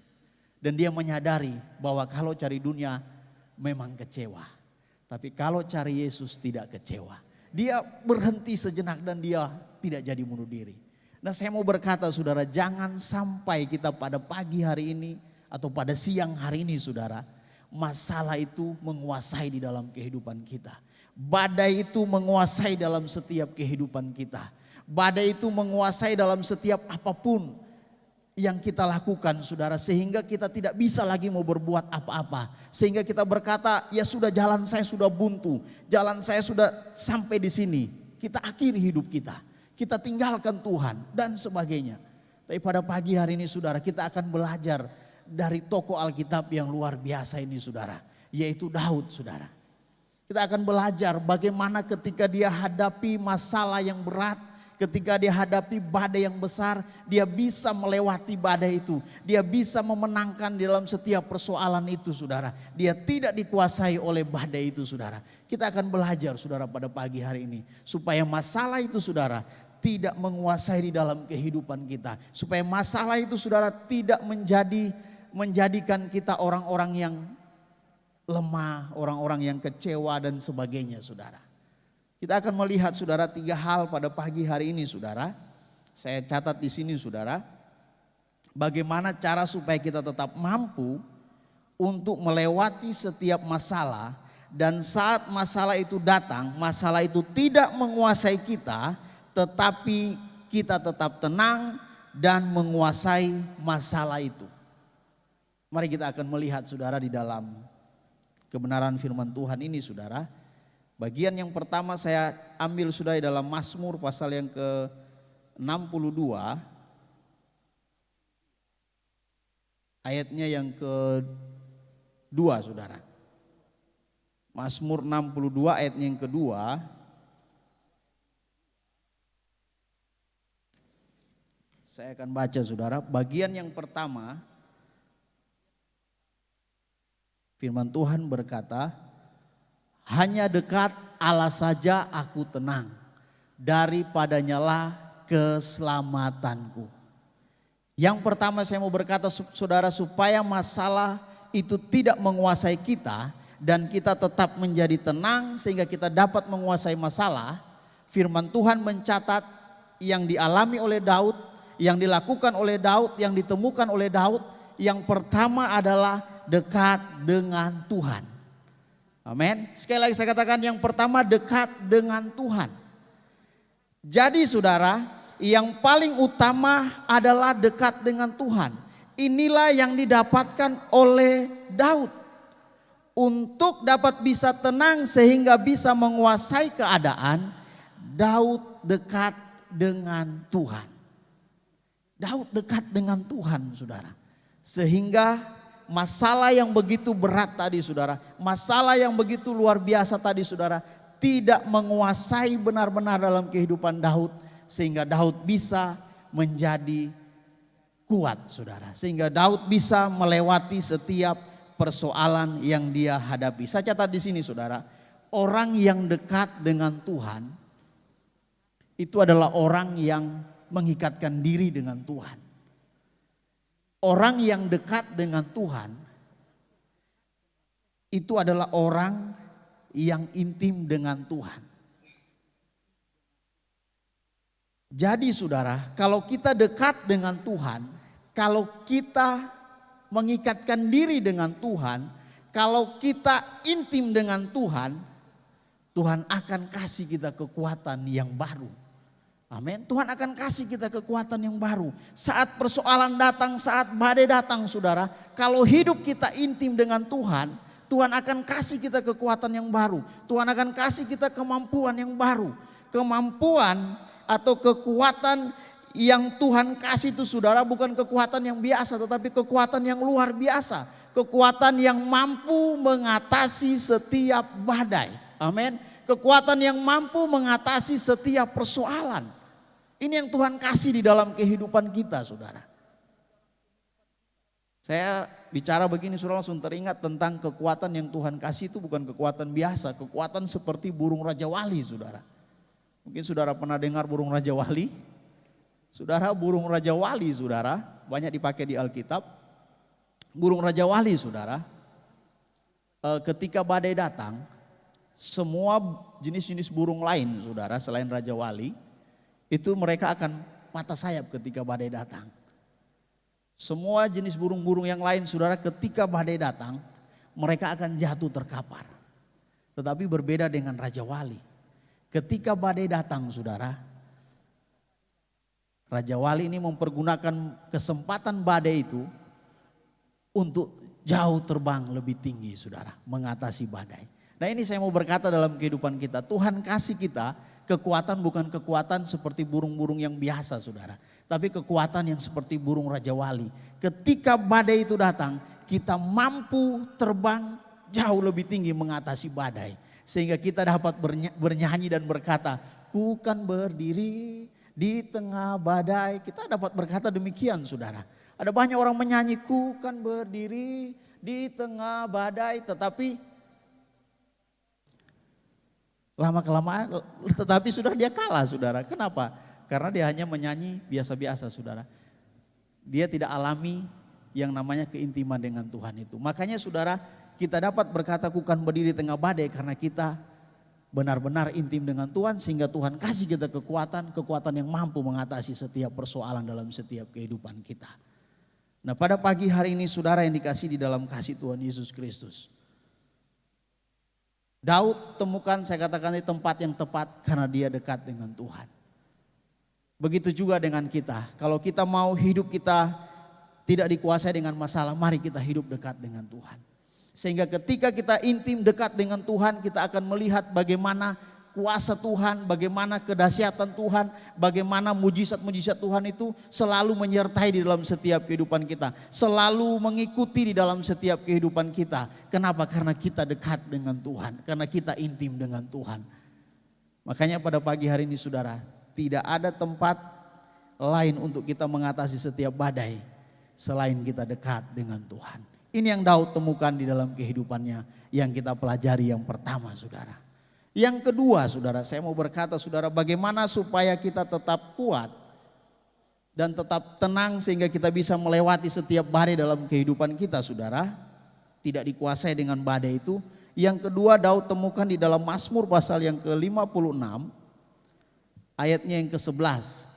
dan dia menyadari bahwa kalau cari dunia memang kecewa. Tapi kalau cari Yesus tidak kecewa. Dia berhenti sejenak dan dia tidak jadi bunuh diri. Nah, saya mau berkata saudara, jangan sampai kita pada pagi hari ini atau pada siang hari ini saudara, masalah itu menguasai di dalam kehidupan kita. Badai itu menguasai dalam setiap kehidupan kita. Badai itu menguasai dalam setiap apapun yang kita lakukan saudara. Sehingga kita tidak bisa lagi mau berbuat apa-apa. Sehingga kita berkata, ya sudah, jalan saya sudah buntu. Jalan saya sudah sampai di sini. Kita akhiri hidup kita. Kita tinggalkan Tuhan dan sebagainya. Tapi pada pagi hari ini saudara, kita akan belajar dari tokoh Alkitab yang luar biasa ini saudara. Yaitu Daud saudara. Kita akan belajar bagaimana ketika dia hadapi masalah yang berat. Ketika dia hadapi badai yang besar, dia bisa melewati badai itu. Dia bisa memenangkan dalam setiap persoalan itu saudara. Dia tidak dikuasai oleh badai itu saudara. Kita akan belajar saudara pada pagi hari ini. Supaya masalah itu saudara tidak menguasai di dalam kehidupan kita. Supaya masalah itu saudara tidak menjadikan kita orang-orang yang lemah, orang-orang yang kecewa dan sebagainya saudara. Kita akan melihat saudara 3 hal pada pagi hari ini saudara. Saya catat di sini saudara. Bagaimana cara supaya kita tetap mampu untuk melewati setiap masalah. Dan saat masalah itu datang, masalah itu tidak menguasai kita. Tetapi kita tetap tenang dan menguasai masalah itu. Mari kita akan melihat saudara di dalam kebenaran firman Tuhan ini saudara. Bagian yang pertama saya ambil sudah di dalam Mazmur pasal yang ke-62. Ayatnya yang ke-2 saudara. Mazmur 62 ayatnya yang kedua. Saya akan baca saudara. Bagian yang pertama. Firman Tuhan berkata, hanya dekat Allah saja aku tenang, daripadanyalah keselamatanku. Yang pertama saya mau berkata saudara, supaya masalah itu tidak menguasai kita dan kita tetap menjadi tenang sehingga kita dapat menguasai masalah. Firman Tuhan mencatat yang dialami oleh Daud, yang dilakukan oleh Daud, yang ditemukan oleh Daud. Yang pertama adalah dekat dengan Tuhan. Amin. Sekali lagi saya katakan, yang pertama dekat dengan Tuhan. Jadi saudara, yang paling utama adalah dekat dengan Tuhan. Inilah yang didapatkan oleh Daud. Untuk dapat bisa tenang sehingga bisa menguasai keadaan, Daud dekat dengan Tuhan. Daud dekat dengan Tuhan saudara. Sehingga masalah yang begitu berat tadi saudara, masalah yang begitu luar biasa tadi saudara, tidak menguasai benar-benar dalam kehidupan Daud. Sehingga Daud bisa menjadi kuat saudara. Sehingga Daud bisa melewati setiap persoalan yang dia hadapi. Saya catat di sini saudara, orang yang dekat dengan Tuhan itu adalah orang yang mengikatkan diri dengan Tuhan. Orang yang dekat dengan Tuhan itu adalah orang yang intim dengan Tuhan. Jadi saudara, kalau kita dekat dengan Tuhan, kalau kita mengikatkan diri dengan Tuhan, kalau kita intim dengan Tuhan, Tuhan akan kasih kita kekuatan yang baru. Amin. Tuhan akan kasih kita kekuatan yang baru. Saat persoalan datang, saat badai datang saudara, kalau hidup kita intim dengan Tuhan, Tuhan akan kasih kita kekuatan yang baru. Tuhan akan kasih kita kemampuan yang baru. Kemampuan atau kekuatan yang Tuhan kasih itu saudara bukan kekuatan yang biasa, tetapi kekuatan yang luar biasa. Kekuatan yang mampu mengatasi setiap badai. Amin. Kekuatan yang mampu mengatasi setiap persoalan. Ini yang Tuhan kasih di dalam kehidupan kita saudara. Saya bicara begini saudara langsung teringat tentang kekuatan yang Tuhan kasih itu bukan kekuatan biasa. Kekuatan seperti burung Raja Wali saudara. Mungkin saudara pernah dengar burung Raja Wali. Saudara, burung Raja Wali saudara banyak dipakai di Alkitab. Burung Raja Wali saudara ketika badai datang, semua jenis-jenis burung lain saudara selain Raja Wali itu mereka akan patah sayap ketika badai datang. Semua jenis burung-burung yang lain saudara ketika badai datang mereka akan jatuh terkapar. Tetapi berbeda dengan Raja Wali. Ketika badai datang saudara, Raja Wali ini mempergunakan kesempatan badai itu untuk jauh terbang lebih tinggi saudara, mengatasi badai. Nah ini saya mau berkata dalam kehidupan kita, Tuhan kasih kita kekuatan bukan kekuatan seperti burung-burung yang biasa saudara. Tapi kekuatan yang seperti burung Raja Wali. Ketika badai itu datang, kita mampu terbang jauh lebih tinggi mengatasi badai. Sehingga kita dapat bernyanyi dan berkata, ku kan berdiri di tengah badai. Kita dapat berkata demikian saudara. Ada banyak orang menyanyi, ku kan berdiri di tengah badai. Tetapi lama-kelamaan, tetapi sudah dia kalah saudara. Kenapa? Karena dia hanya menyanyi biasa-biasa saudara. Dia tidak alami yang namanya keintiman dengan Tuhan itu. Makanya saudara, kita dapat berkata kukan berdiri di tengah badai karena kita benar-benar intim dengan Tuhan. Sehingga Tuhan kasih kita kekuatan yang mampu mengatasi setiap persoalan dalam setiap kehidupan kita. Nah pada pagi hari ini saudara yang dikasih di dalam kasih Tuhan Yesus Kristus. Daud temukan saya katakan di tempat yang tepat karena dia dekat dengan Tuhan. Begitu juga dengan kita. Kalau kita mau hidup kita tidak dikuasai dengan masalah, mari kita hidup dekat dengan Tuhan. Sehingga ketika kita intim dekat dengan Tuhan, kita akan melihat bagaimana kuasa Tuhan, bagaimana kedahsyatan Tuhan, bagaimana mujizat-mujizat Tuhan itu selalu menyertai di dalam setiap kehidupan kita. Selalu mengikuti di dalam setiap kehidupan kita. Kenapa? Karena kita dekat dengan Tuhan, karena kita intim dengan Tuhan. Makanya pada pagi hari ini saudara, tidak ada tempat lain untuk kita mengatasi setiap badai selain kita dekat dengan Tuhan. Ini yang Daud temukan di dalam kehidupannya yang kita pelajari yang pertama saudara. Yang kedua saudara, saya mau berkata saudara, bagaimana supaya kita tetap kuat dan tetap tenang sehingga kita bisa melewati setiap badai dalam kehidupan kita saudara. Tidak dikuasai dengan badai itu. Yang kedua Daud temukan di dalam Mazmur pasal yang ke-56 ayatnya yang ke-11.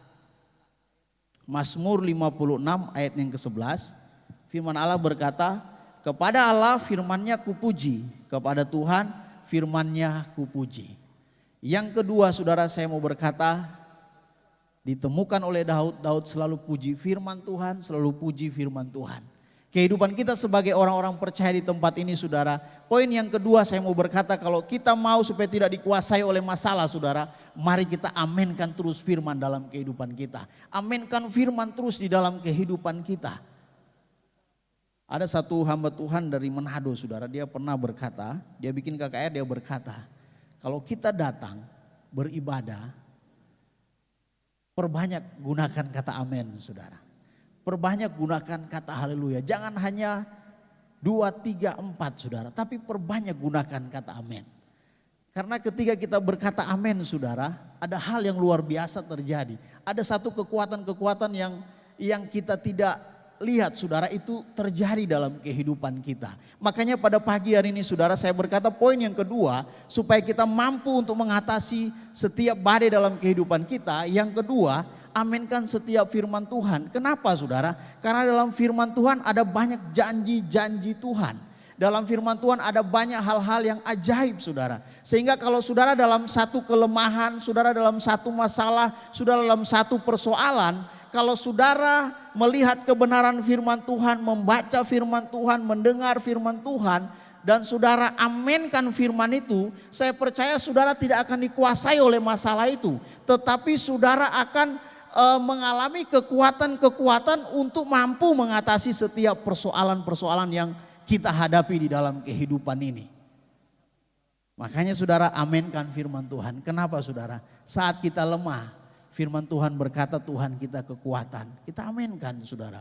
Mazmur 56 ayat yang ke-11. Firman Allah berkata, kepada Allah firman-Nya kupuji, kepada Tuhan firman-Nya kupuji. Yang kedua saudara saya mau berkata, ditemukan oleh Daud, Daud selalu puji firman Tuhan, selalu puji firman Tuhan. Kehidupan kita sebagai orang-orang percaya di tempat ini saudara. Poin yang kedua saya mau berkata, kalau kita mau supaya tidak dikuasai oleh masalah saudara, mari kita aminkan terus firman dalam kehidupan kita. Aminkan firman terus di dalam kehidupan kita. Ada satu hamba Tuhan dari Manado saudara, dia pernah berkata, dia bikin KKR, dia berkata, kalau kita datang beribadah, perbanyak gunakan kata amin saudara. Perbanyak gunakan kata haleluya. Jangan hanya 2, 3, 4 saudara. Tapi perbanyak gunakan kata amin. Karena ketika kita berkata amin saudara, ada hal yang luar biasa terjadi. Ada satu kekuatan-kekuatan yang kita tidak lihat saudara itu terjadi dalam kehidupan kita. Makanya pada pagi hari ini saudara saya berkata poin yang kedua supaya kita mampu untuk mengatasi setiap badai dalam kehidupan kita. Yang kedua, aminkan setiap firman Tuhan. Kenapa saudara? Karena dalam firman Tuhan ada banyak janji-janji Tuhan. Dalam firman Tuhan ada banyak hal-hal yang ajaib saudara. Sehingga kalau saudara dalam satu kelemahan, saudara dalam satu masalah, saudara dalam satu persoalan, kalau saudara melihat kebenaran firman Tuhan, membaca firman Tuhan, mendengar firman Tuhan, dan saudara aminkan firman itu, saya percaya saudara tidak akan dikuasai oleh masalah itu. Tetapi saudara akan mengalami kekuatan-kekuatan untuk mampu mengatasi setiap persoalan-persoalan yang kita hadapi di dalam kehidupan ini. Makanya saudara aminkan firman Tuhan. Kenapa saudara? Saat kita lemah, firman Tuhan berkata Tuhan kita kekuatan. Kita aminkan saudara.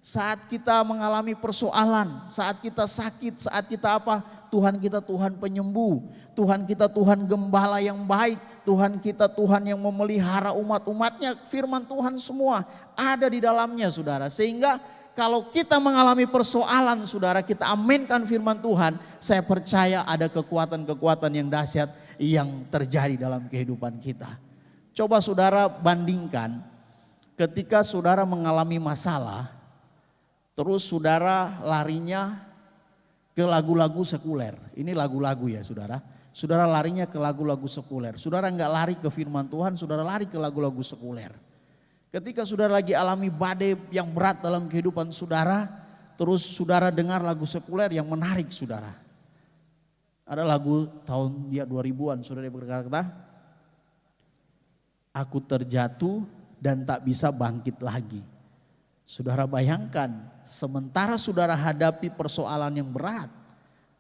Saat kita mengalami persoalan, saat kita sakit, saat kita apa? Tuhan kita Tuhan penyembuh. Tuhan kita Tuhan gembala yang baik. Tuhan kita Tuhan yang memelihara umat-umatnya. Firman Tuhan semua ada di dalamnya saudara. Sehingga kalau kita mengalami persoalan saudara, kita aminkan firman Tuhan. Saya percaya ada kekuatan-kekuatan yang dahsyat yang terjadi dalam kehidupan kita. Coba saudara bandingkan ketika saudara mengalami masalah, terus saudara larinya ke lagu-lagu sekuler. Ini lagu-lagu ya saudara. Saudara larinya ke lagu-lagu sekuler. Saudara enggak lari ke firman Tuhan, saudara lari ke lagu-lagu sekuler. Ketika saudara lagi alami badai yang berat dalam kehidupan saudara, terus saudara dengar lagu sekuler yang menarik saudara. Ada lagu tahun 2000-an saudara berkata, aku terjatuh dan tak bisa bangkit lagi. Saudara bayangkan, sementara saudara hadapi persoalan yang berat,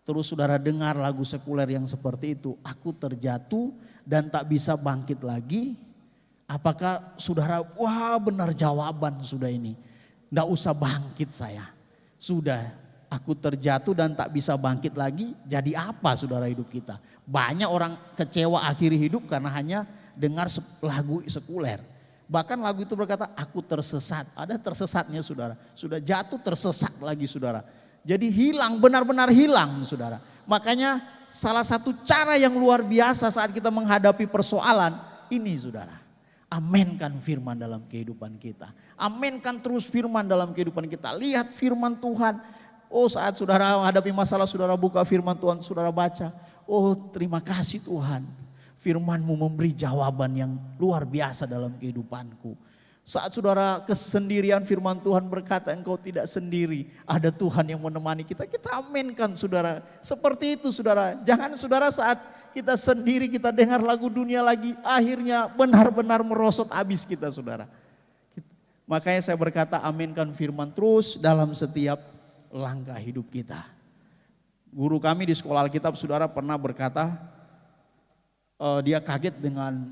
terus saudara dengar lagu sekuler yang seperti itu, aku terjatuh dan tak bisa bangkit lagi. Apakah saudara, wah benar jawaban sudah ini, nggak usah bangkit saya. Sudah, aku terjatuh dan tak bisa bangkit lagi, jadi apa saudara hidup kita? Banyak orang kecewa akhiri hidup karena hanya dengar lagu sekuler. Bahkan lagu itu berkata aku tersesat. Ada tersesatnya saudara. Sudah jatuh tersesat lagi saudara. Jadi hilang, benar-benar hilang saudara. Makanya salah satu cara yang luar biasa saat kita menghadapi persoalan ini saudara. Aminkan firman dalam kehidupan kita. Aminkan terus firman dalam kehidupan kita. Lihat firman Tuhan. Oh saat saudara menghadapi masalah saudara buka firman Tuhan, saudara baca. Oh terima kasih Tuhan. Firman-Mu memberi jawaban yang luar biasa dalam kehidupanku. Saat saudara kesendirian firman Tuhan berkata engkau tidak sendiri. Ada Tuhan yang menemani kita. Kita aminkan saudara. Seperti itu saudara. Jangan saudara saat kita sendiri kita dengar lagu dunia lagi. Akhirnya benar-benar merosot habis kita saudara. Makanya saya berkata aminkan firman terus dalam setiap langkah hidup kita. Guru kami di sekolah Alkitab saudara pernah berkata, dia kaget dengan,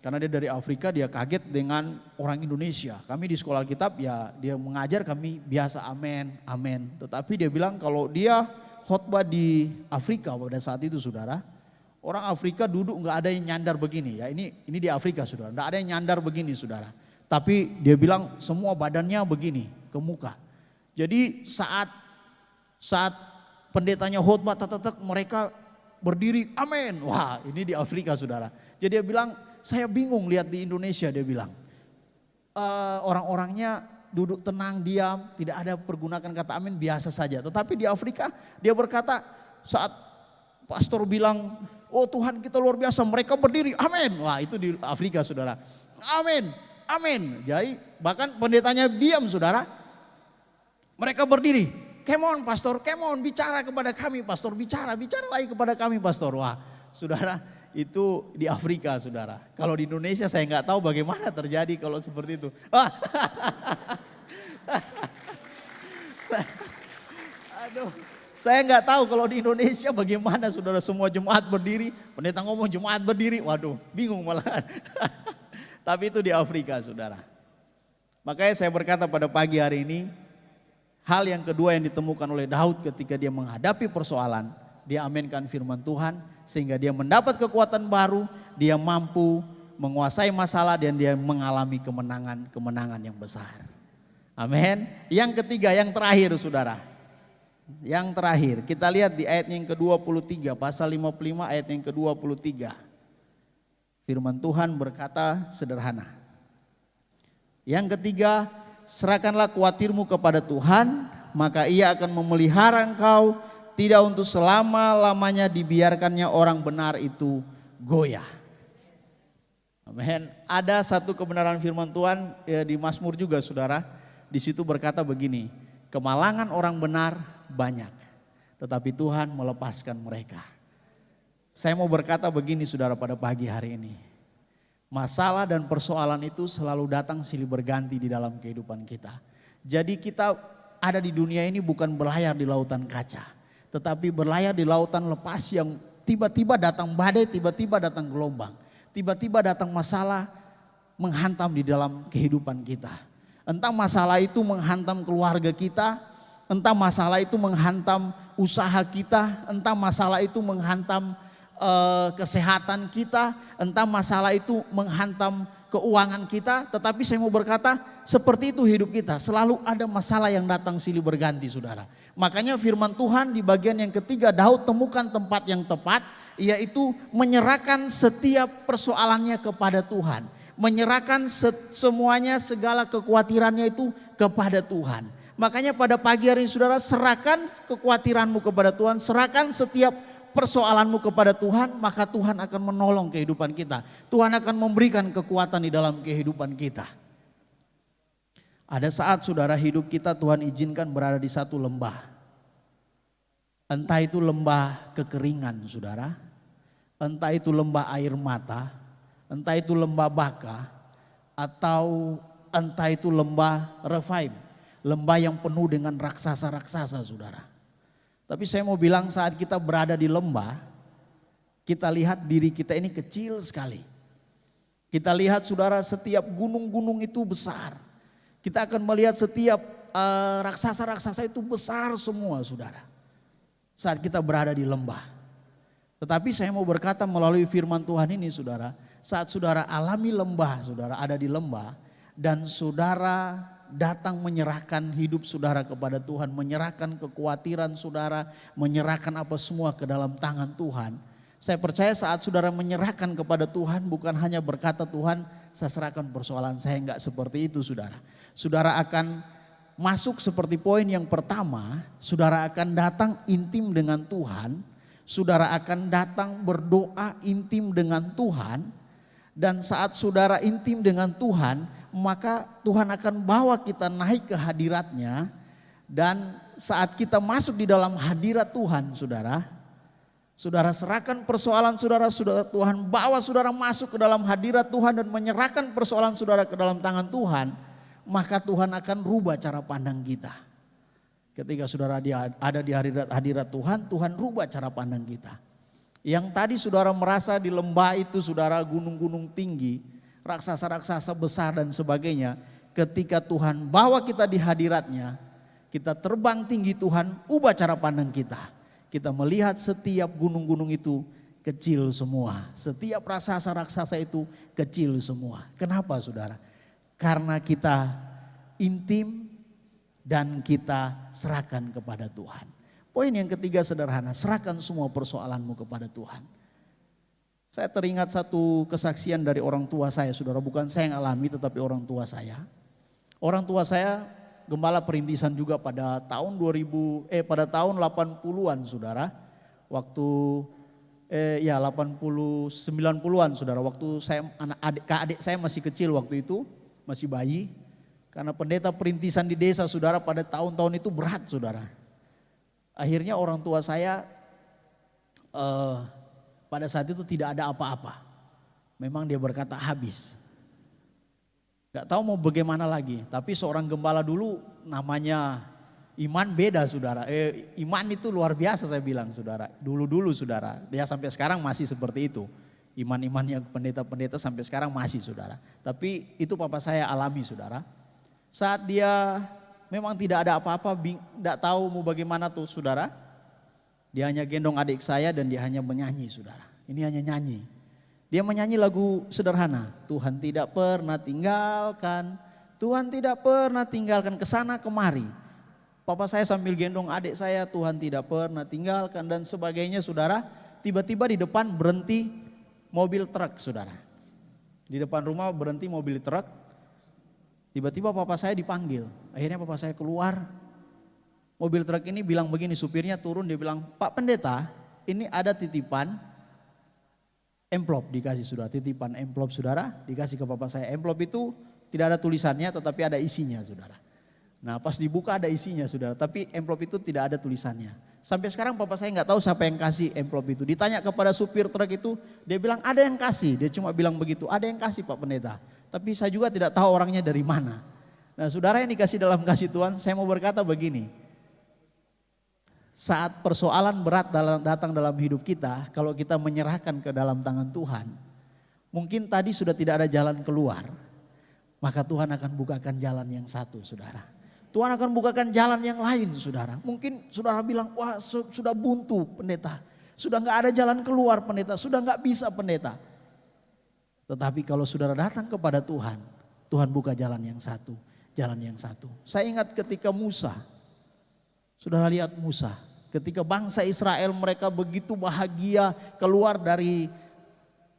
karena dia dari Afrika, dia kaget dengan orang Indonesia. Kami di sekolah Alkitab ya dia mengajar kami biasa amin, amin. Tetapi dia bilang kalau dia khotbah di Afrika pada saat itu saudara, orang Afrika duduk nggak ada yang nyandar begini ya. Ini di Afrika saudara, nggak ada yang nyandar begini saudara. Tapi dia bilang semua badannya begini ke muka. Jadi saat pendetanya khotbah tetek mereka berdiri, amin. Wah ini di Afrika saudara. Jadi dia bilang, saya bingung lihat di Indonesia dia bilang. Orang-orangnya duduk tenang, diam, tidak ada pergunakan kata amin, biasa saja. Tetapi di Afrika dia berkata saat pastor bilang, oh Tuhan kita luar biasa, mereka berdiri, amin. Wah itu di Afrika saudara. Amin, amin. Jadi bahkan pendetanya diam saudara. Mereka berdiri. Come on pastor, come on bicara kepada kami pastor, bicara lagi kepada kami pastor. Wah saudara itu di Afrika saudara. Kalau di Indonesia saya nggak tahu bagaimana terjadi kalau seperti itu. Saya nggak tahu kalau di Indonesia bagaimana saudara, semua jemaat berdiri, pendeta ngomong jemaat berdiri, waduh bingung malahan. Tapi itu di Afrika saudara. Makanya saya berkata pada pagi hari ini, hal yang kedua yang ditemukan oleh Daud ketika dia menghadapi persoalan, dia aminkan firman Tuhan sehingga dia mendapat kekuatan baru, dia mampu menguasai masalah dan dia mengalami kemenangan yang besar. Amin. Yang ketiga, yang terakhir saudara. Yang terakhir, kita lihat di ayat yang ke-23, pasal 55 ayat yang ke-23. Firman Tuhan berkata sederhana. Yang ketiga, serahkanlah khawatirmu kepada Tuhan, maka Ia akan memelihara engkau, tidak untuk selama-lamanya dibiarkannya orang benar itu goyah. Amin. Ada satu kebenaran firman Tuhan di Mazmur juga saudara. Di situ berkata begini, kemalangan orang benar banyak, tetapi Tuhan melepaskan mereka. Saya mau berkata begini saudara pada pagi hari ini. Masalah dan persoalan itu selalu datang silih berganti di dalam kehidupan kita. Jadi kita ada di dunia ini bukan berlayar di lautan kaca, tetapi berlayar di lautan lepas yang tiba-tiba datang badai, tiba-tiba datang gelombang, tiba-tiba datang masalah menghantam di dalam kehidupan kita. Entah masalah itu menghantam keluarga kita, entah masalah itu menghantam usaha kita, entah masalah itu menghantam kesehatan kita, entah masalah itu menghantam keuangan kita. Tetapi saya mau berkata seperti itu hidup kita, selalu ada masalah yang datang silih berganti saudara. Makanya firman Tuhan di bagian yang ketiga, Daud temukan tempat yang tepat, yaitu menyerahkan setiap persoalannya kepada Tuhan. Menyerahkan semuanya, segala kekhawatirannya itu kepada Tuhan. Makanya pada pagi hari ini saudara, serahkan kekhawatiranmu kepada Tuhan, serahkan setiap persoalanmu kepada Tuhan, maka Tuhan akan menolong kehidupan kita. Tuhan akan memberikan kekuatan di dalam kehidupan kita. Ada saat saudara hidup kita Tuhan izinkan berada di satu lembah. Entah itu lembah kekeringan saudara, entah itu lembah air mata, entah itu lembah baka, atau entah itu lembah Refaim, lembah yang penuh dengan raksasa-raksasa saudara. Tapi saya mau bilang saat kita berada di lembah, kita lihat diri kita ini kecil sekali. Kita lihat saudara setiap gunung-gunung itu besar. Kita akan melihat setiap raksasa-raksasa itu besar semua saudara. Saat kita berada di lembah. Tetapi saya mau berkata melalui firman Tuhan ini saudara. Saat saudara alami lembah, saudara ada di lembah. Dan saudara datang menyerahkan hidup saudara kepada Tuhan, menyerahkan kekhawatiran saudara, menyerahkan apa semua ke dalam tangan Tuhan. Saya percaya saat saudara menyerahkan kepada Tuhan bukan hanya berkata Tuhan saya serahkan persoalan saya, enggak seperti itu saudara. Saudara akan masuk seperti poin yang pertama, saudara akan datang intim dengan Tuhan, saudara akan datang berdoa intim dengan Tuhan. Dan saat saudara intim dengan Tuhan, maka Tuhan akan bawa kita naik ke hadiratnya. Dan saat kita masuk di dalam hadirat Tuhan saudara, saudara serahkan persoalan saudara, Tuhan bawa saudara masuk ke dalam hadirat Tuhan dan menyerahkan persoalan saudara ke dalam tangan Tuhan, maka Tuhan akan rubah cara pandang kita. Ketika saudara ada di hadirat Tuhan, Tuhan rubah cara pandang kita. Yang tadi saudara merasa di lembah itu saudara gunung-gunung tinggi, raksasa-raksasa besar dan sebagainya. Ketika Tuhan bawa kita di hadiratnya, kita terbang tinggi Tuhan, ubah cara pandang kita. Kita melihat setiap gunung-gunung itu kecil semua. Setiap raksasa-raksasa itu kecil semua. Kenapa saudara? Karena kita intim dan kita serahkan kepada Tuhan. Poin yang ketiga sederhana, serahkan semua persoalanmu kepada Tuhan. Saya teringat satu kesaksian dari orang tua saya, saudara, bukan saya yang alami tetapi orang tua saya. Orang tua saya gembala perintisan juga pada tahun 80-an saudara. Waktu 90-an saudara, waktu saya adik saya masih kecil waktu itu, masih bayi. Karena pendeta perintisan di desa saudara pada tahun-tahun itu berat saudara. Akhirnya orang tua saya pada saat itu tidak ada apa-apa. Memang dia berkata habis. Gak tahu mau bagaimana lagi. Tapi seorang gembala dulu namanya iman beda saudara. Iman itu luar biasa saya bilang saudara. Dulu-dulu saudara. Dia sampai sekarang masih seperti itu. Iman-imannya pendeta-pendeta sampai sekarang masih saudara. Tapi itu papa saya alami saudara. Saat dia memang tidak ada apa-apa, tidak tahu mau bagaimana tuh saudara. Dia hanya gendong adik saya dan dia hanya menyanyi saudara. Ini hanya nyanyi. Dia menyanyi lagu sederhana. Tuhan tidak pernah tinggalkan, Tuhan tidak pernah tinggalkan kesana kemari. Papa saya sambil gendong adik saya, Tuhan tidak pernah tinggalkan dan sebagainya saudara. Tiba-tiba di depan berhenti mobil truk saudara. Di depan rumah berhenti mobil truk. Tiba-tiba papa saya dipanggil. Akhirnya papa saya keluar. Mobil truk ini bilang begini, supirnya turun, dia bilang, Pak Pendeta, ini ada titipan amplop dikasih saudara. Titipan amplop saudara dikasih ke papa saya. Amplop itu tidak ada tulisannya tetapi ada isinya saudara. Nah pas dibuka ada isinya saudara, tapi amplop itu tidak ada tulisannya. Sampai sekarang papa saya nggak tahu siapa yang kasih amplop itu. Ditanya kepada supir truk itu, dia bilang ada yang kasih. Dia cuma bilang begitu, ada yang kasih Pak Pendeta. Tapi saya juga tidak tahu orangnya dari mana. Nah saudara yang dikasih dalam kasih Tuhan, saya mau berkata begini. Saat persoalan berat datang dalam hidup kita, kalau kita menyerahkan ke dalam tangan Tuhan, mungkin tadi sudah tidak ada jalan keluar. Maka Tuhan akan bukakan jalan yang satu saudara. Tuhan akan bukakan jalan yang lain saudara. Mungkin saudara bilang, wah sudah buntu pendeta. Sudah gak ada jalan keluar pendeta, sudah gak bisa pendeta. Tetapi kalau saudara datang kepada Tuhan, Tuhan buka jalan yang satu. Jalan yang satu. Saya ingat ketika Musa, saudara lihat Musa. Ketika bangsa Israel mereka begitu bahagia keluar dari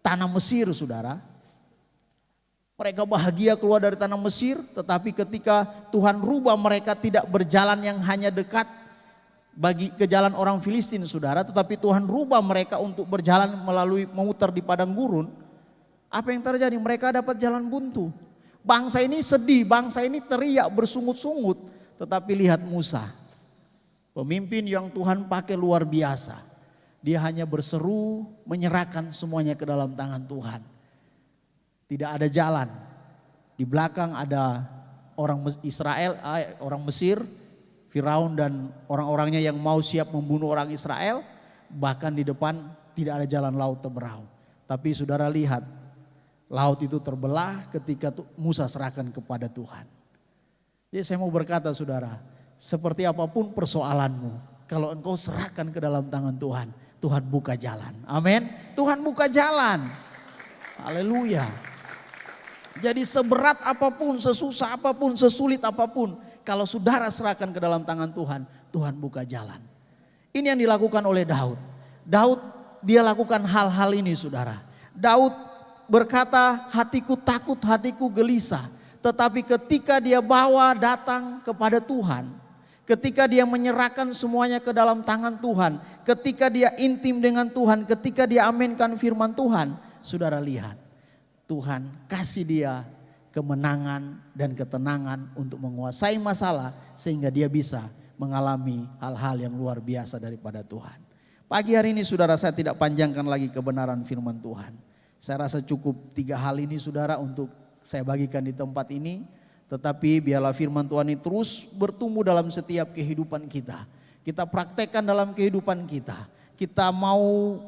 tanah Mesir saudara. Mereka bahagia keluar dari tanah Mesir, tetapi ketika Tuhan rubah mereka tidak berjalan yang hanya dekat ke jalan orang Filistin saudara, tetapi Tuhan rubah mereka untuk berjalan melalui memutar di padang gurun. Apa yang terjadi? Mereka dapat jalan buntu. Bangsa ini sedih, bangsa ini teriak bersungut-sungut, tetapi lihat Musa, pemimpin yang Tuhan pakai luar biasa. Dia hanya berseru menyerahkan semuanya ke dalam tangan Tuhan. Tidak ada jalan. Di belakang ada orang Israel, orang Mesir, Firaun dan orang-orangnya yang mau siap membunuh orang Israel. Bahkan di depan tidak ada jalan laut terberau. Tapi saudara lihat, laut itu terbelah ketika Musa serahkan kepada Tuhan. Jadi saya mau berkata saudara, seperti apapun persoalanmu, kalau engkau serahkan ke dalam tangan Tuhan, Tuhan buka jalan. Amin. Tuhan buka jalan. Haleluya. Jadi seberat apapun, sesusah apapun, sesulit apapun, kalau saudara serahkan ke dalam tangan Tuhan, Tuhan buka jalan. Ini yang dilakukan oleh Daud. Daud dia lakukan hal-hal ini saudara. Daud berkata, hatiku takut, hatiku gelisah. Tetapi ketika dia bawa datang kepada Tuhan, ketika dia menyerahkan semuanya ke dalam tangan Tuhan, ketika dia intim dengan Tuhan, ketika dia aminkan firman Tuhan, saudara lihat. Tuhan kasih dia kemenangan dan ketenangan untuk menguasai masalah sehingga dia bisa mengalami hal-hal yang luar biasa daripada Tuhan. Pagi hari ini saudara, saya tidak panjangkan lagi kebenaran firman Tuhan. Saya rasa cukup 3 hal ini saudara untuk saya bagikan di tempat ini. Tetapi biarlah firman Tuhan ini terus bertumbuh dalam setiap kehidupan kita. Kita praktekkan dalam kehidupan kita. Kita mau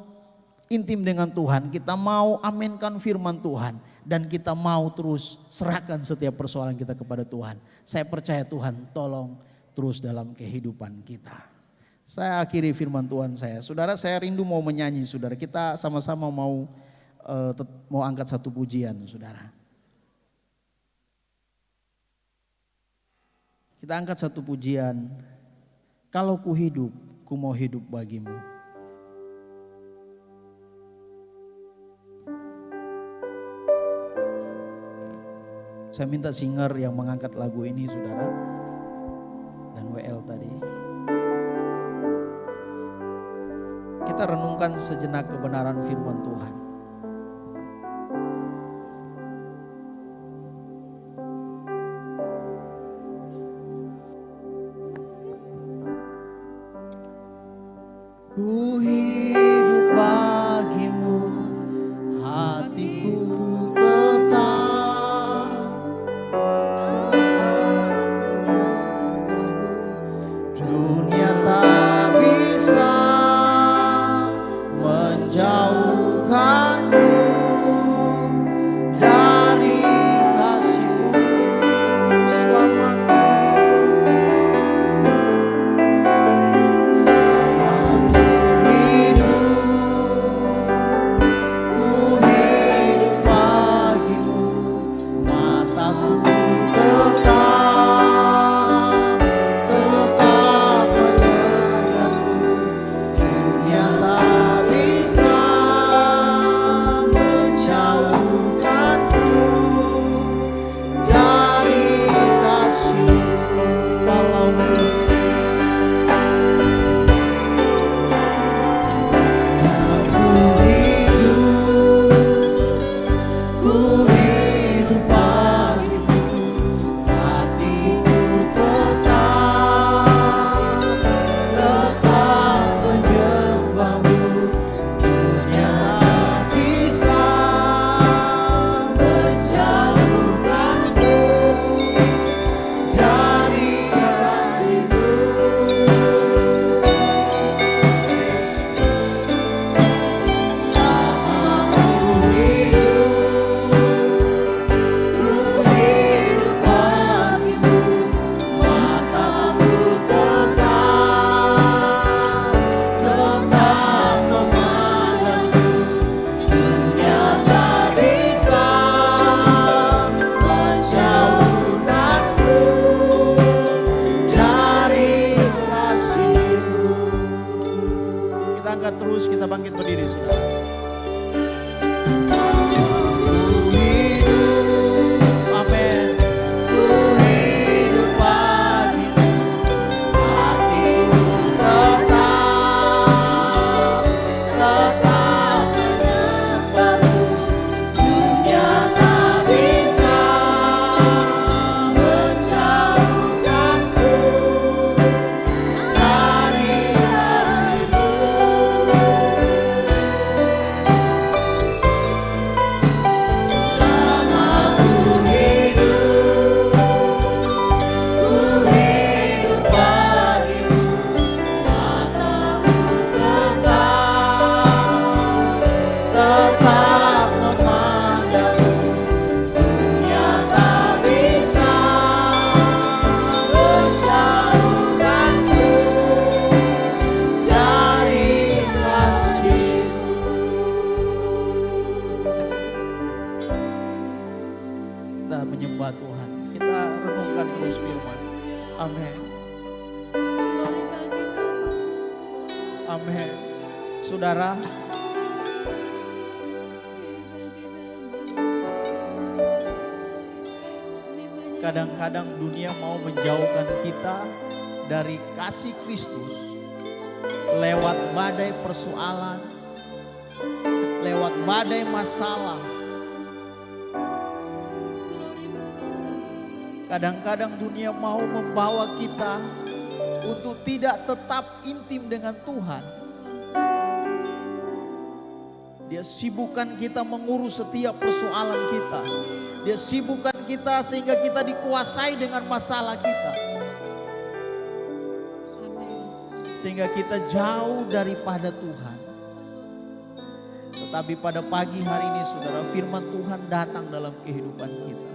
intim dengan Tuhan, kita mau aminkan firman Tuhan, dan kita mau terus serahkan setiap persoalan kita kepada Tuhan. Saya percaya Tuhan tolong terus dalam kehidupan kita. Saya akhiri firman Tuhan saya. Saudara, saya rindu mau menyanyi saudara. Kita sama-sama mau angkat satu pujian saudara. Kita angkat satu pujian. Kalau ku hidup, ku mau hidup bagimu. Saya minta singer yang mengangkat lagu ini saudara. Dan WL tadi. Kita renungkan sejenak kebenaran firman Tuhan. Ku hidup bagimu, hatiku tetap dunia tak bisa menjauhkan terus, kita bangkit berdiri saudara. Ku hidup, amin. Ku hidup bagimu, hatiku tetap menyembahmu. Dunia tak bisa menjauhkanku dari kasih-Mu. Selama ku hidup bagimu, mataku tetap memandangmu. Dunia tak bisa menjauhkanku dari kasih-Mu. Kita menyembah Tuhan, kita renungkan terus firman. Amin. Amin. Saudara, kadang-kadang dunia mau menjauhkan kita dari kasih Kristus lewat badai persoalan, lewat badai masalah. Kadang-kadang dunia mau membawa kita untuk tidak tetap intim dengan Tuhan. Dia sibukkan kita mengurus setiap persoalan kita. Dia sibukkan kita sehingga kita dikuasai dengan masalah kita. Sehingga kita jauh daripada Tuhan. Tetapi pada pagi hari ini saudara, firman Tuhan datang dalam kehidupan kita.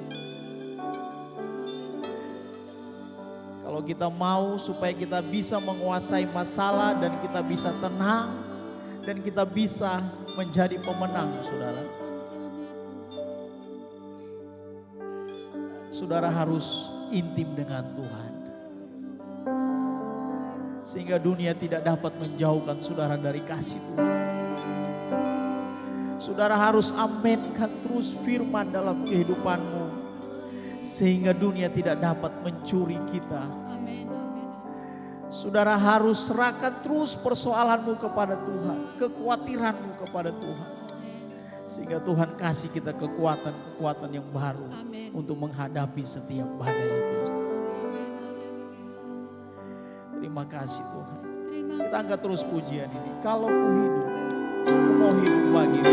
Kalau kita mau supaya kita bisa menguasai masalah dan kita bisa tenang dan kita bisa menjadi pemenang, saudara. Saudara harus intim dengan Tuhan. Sehingga dunia tidak dapat menjauhkan saudara dari kasih Tuhan. Saudara harus amenkan terus firman dalam kehidupanmu. Sehingga dunia tidak dapat mencuri kita. Saudara harus serahkan terus persoalanmu kepada Tuhan. Kekhawatiranmu kepada Tuhan. Sehingga Tuhan kasih kita kekuatan-kekuatan yang baru. Untuk menghadapi setiap badai itu. Terima kasih Tuhan. Kita angkat terus pujian ini. Kalau ku hidup, ku mau hidup bagimu.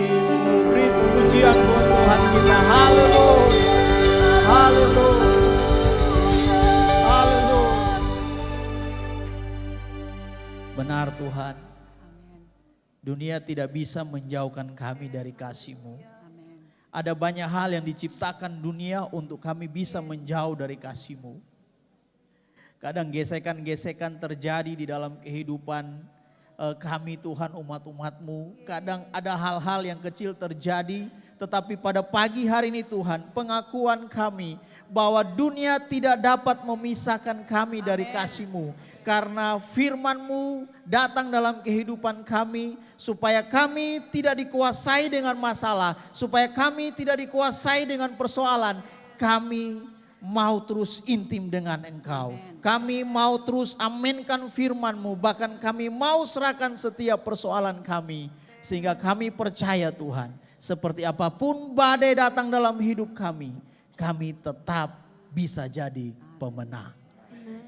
bagimu. Beri pujian buat Tuhan kita. Haleluya. Haleluya. Haleluya. Benar Tuhan. Dunia tidak bisa menjauhkan kami dari kasih-Mu. Ada banyak hal yang diciptakan dunia untuk kami bisa menjauh dari kasih-Mu. Kadang gesekan-gesekan terjadi di dalam kehidupan kami Tuhan, umat-umat-Mu. Kadang ada hal-hal yang kecil terjadi, tetapi pada pagi hari ini Tuhan, pengakuan kami bahwa dunia tidak dapat memisahkan kami dari kasih-Mu. Karena firman-Mu datang dalam kehidupan kami supaya kami tidak dikuasai dengan masalah, supaya kami tidak dikuasai dengan persoalan. Kami mau terus intim dengan Engkau. Kami mau terus aminkan firman-Mu, bahkan kami mau serahkan setiap persoalan kami. Sehingga kami percaya Tuhan, seperti apapun badai datang dalam hidup kami tetap bisa jadi pemenang.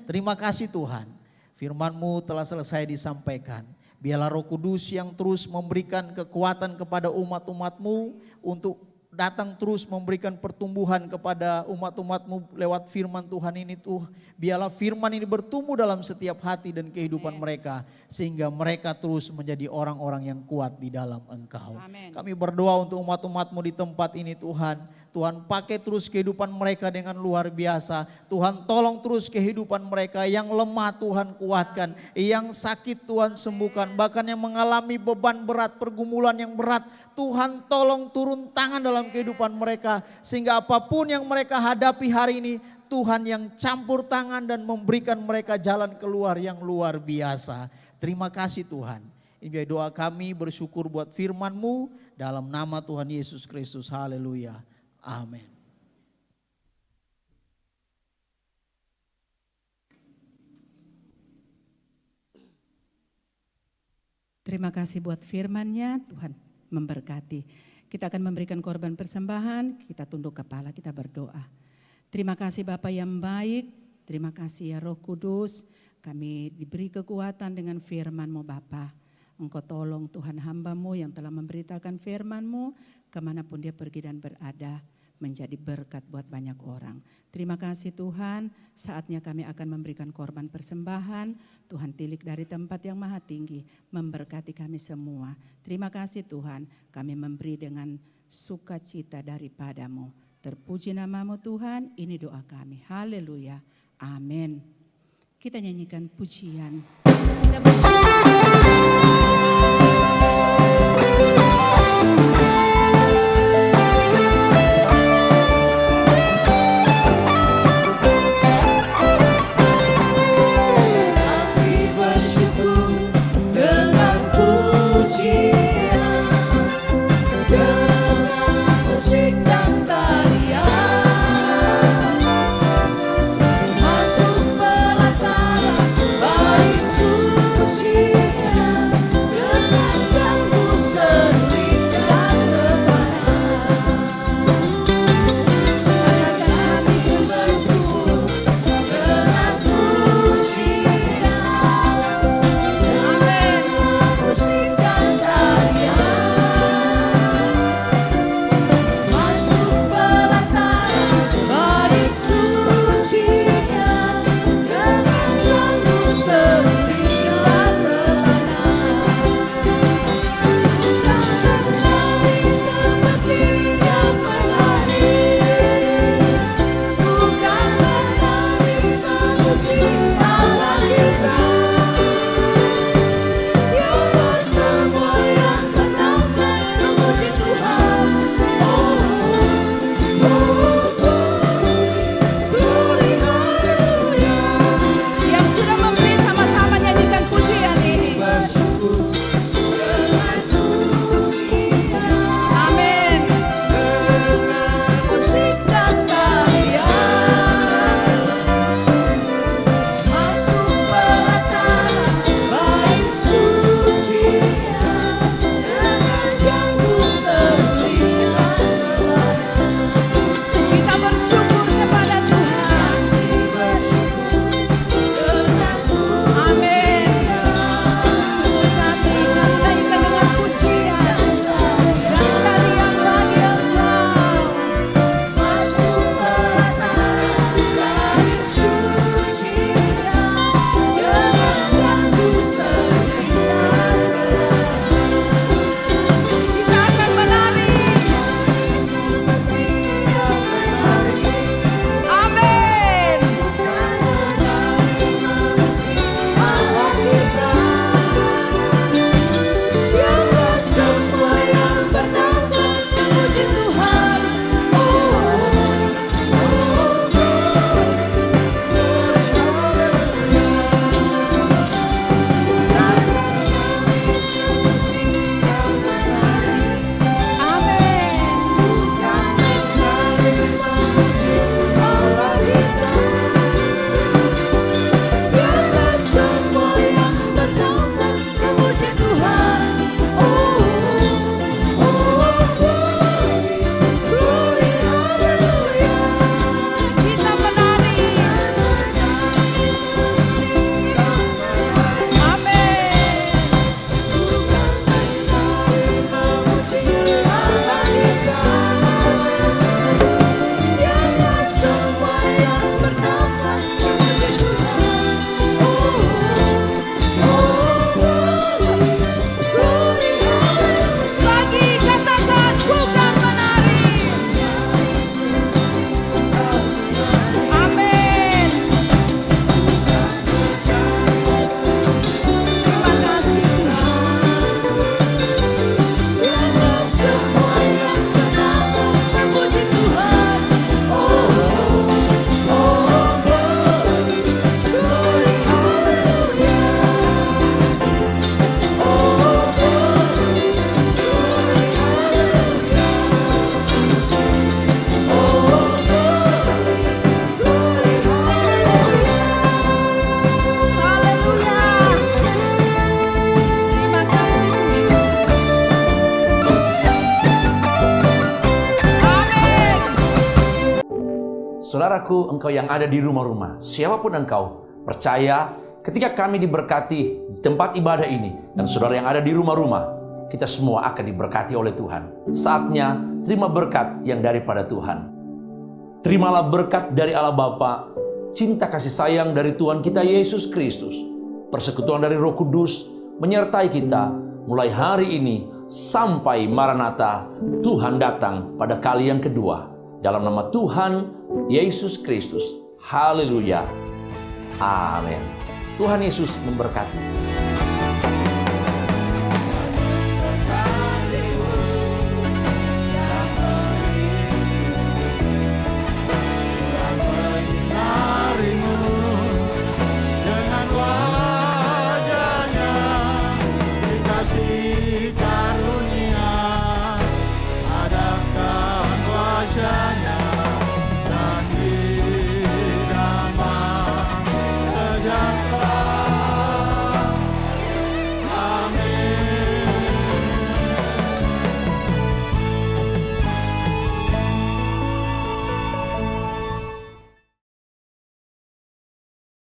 Terima kasih Tuhan, firman-Mu telah selesai disampaikan. Biarlah Roh Kudus yang terus memberikan kekuatan kepada umat-umat-Mu untuk datang terus memberikan pertumbuhan kepada umat-umat-Mu lewat firman Tuhan ini Tuhan. Biarlah firman ini bertumbuh dalam setiap hati dan kehidupan mereka. Sehingga mereka terus menjadi orang-orang yang kuat di dalam Engkau. Amen. Kami berdoa untuk umat-umat-Mu di tempat ini Tuhan. Tuhan pakai terus kehidupan mereka dengan luar biasa. Tuhan tolong terus kehidupan mereka, yang lemah Tuhan kuatkan. Yang sakit Tuhan sembuhkan. Bahkan yang mengalami beban berat, pergumulan yang berat. Tuhan tolong turun tangan dalam kehidupan mereka. Sehingga apapun yang mereka hadapi hari ini, Tuhan yang campur tangan dan memberikan mereka jalan keluar yang luar biasa. Terima kasih Tuhan. Ini doa kami, bersyukur buat firman-Mu. Dalam nama Tuhan Yesus Kristus. Haleluya. Amin. Terima kasih buat firman-Nya, Tuhan memberkati. Kita akan memberikan korban persembahan, kita tunduk kepala, kita berdoa. Terima kasih Bapa yang baik, terima kasih ya Roh Kudus, kami diberi kekuatan dengan firman-Mu Bapa. Engkau tolong Tuhan hamba-Mu yang telah memberitakan firman-Mu, kemanapun dia pergi dan berada, menjadi berkat buat banyak orang. Terima kasih Tuhan, saatnya kami akan memberikan korban persembahan. Tuhan tilik dari tempat yang maha tinggi, memberkati kami semua. Terima kasih Tuhan, kami memberi dengan sukacita daripada-Mu. Terpuji nama-Mu Tuhan, ini doa kami. Haleluya, amin. Kita nyanyikan pujian, kita bersyukur. Masuk pelataran bait suci. saudaraku, engkau yang ada di rumah-rumah, siapapun engkau, percaya ketika kami diberkati di tempat ibadah ini, dan saudara yang ada di rumah-rumah, kita semua akan diberkati oleh Tuhan. Saatnya terima berkat yang daripada Tuhan. Terimalah berkat dari Allah Bapa, cinta kasih sayang dari Tuhan kita Yesus Kristus, persekutuan dari Roh Kudus menyertai kita mulai hari ini sampai Maranatha, Tuhan datang pada kali yang kedua. Dalam nama Tuhan Yesus Kristus. Haleluya. Amin. Tuhan Yesus memberkati.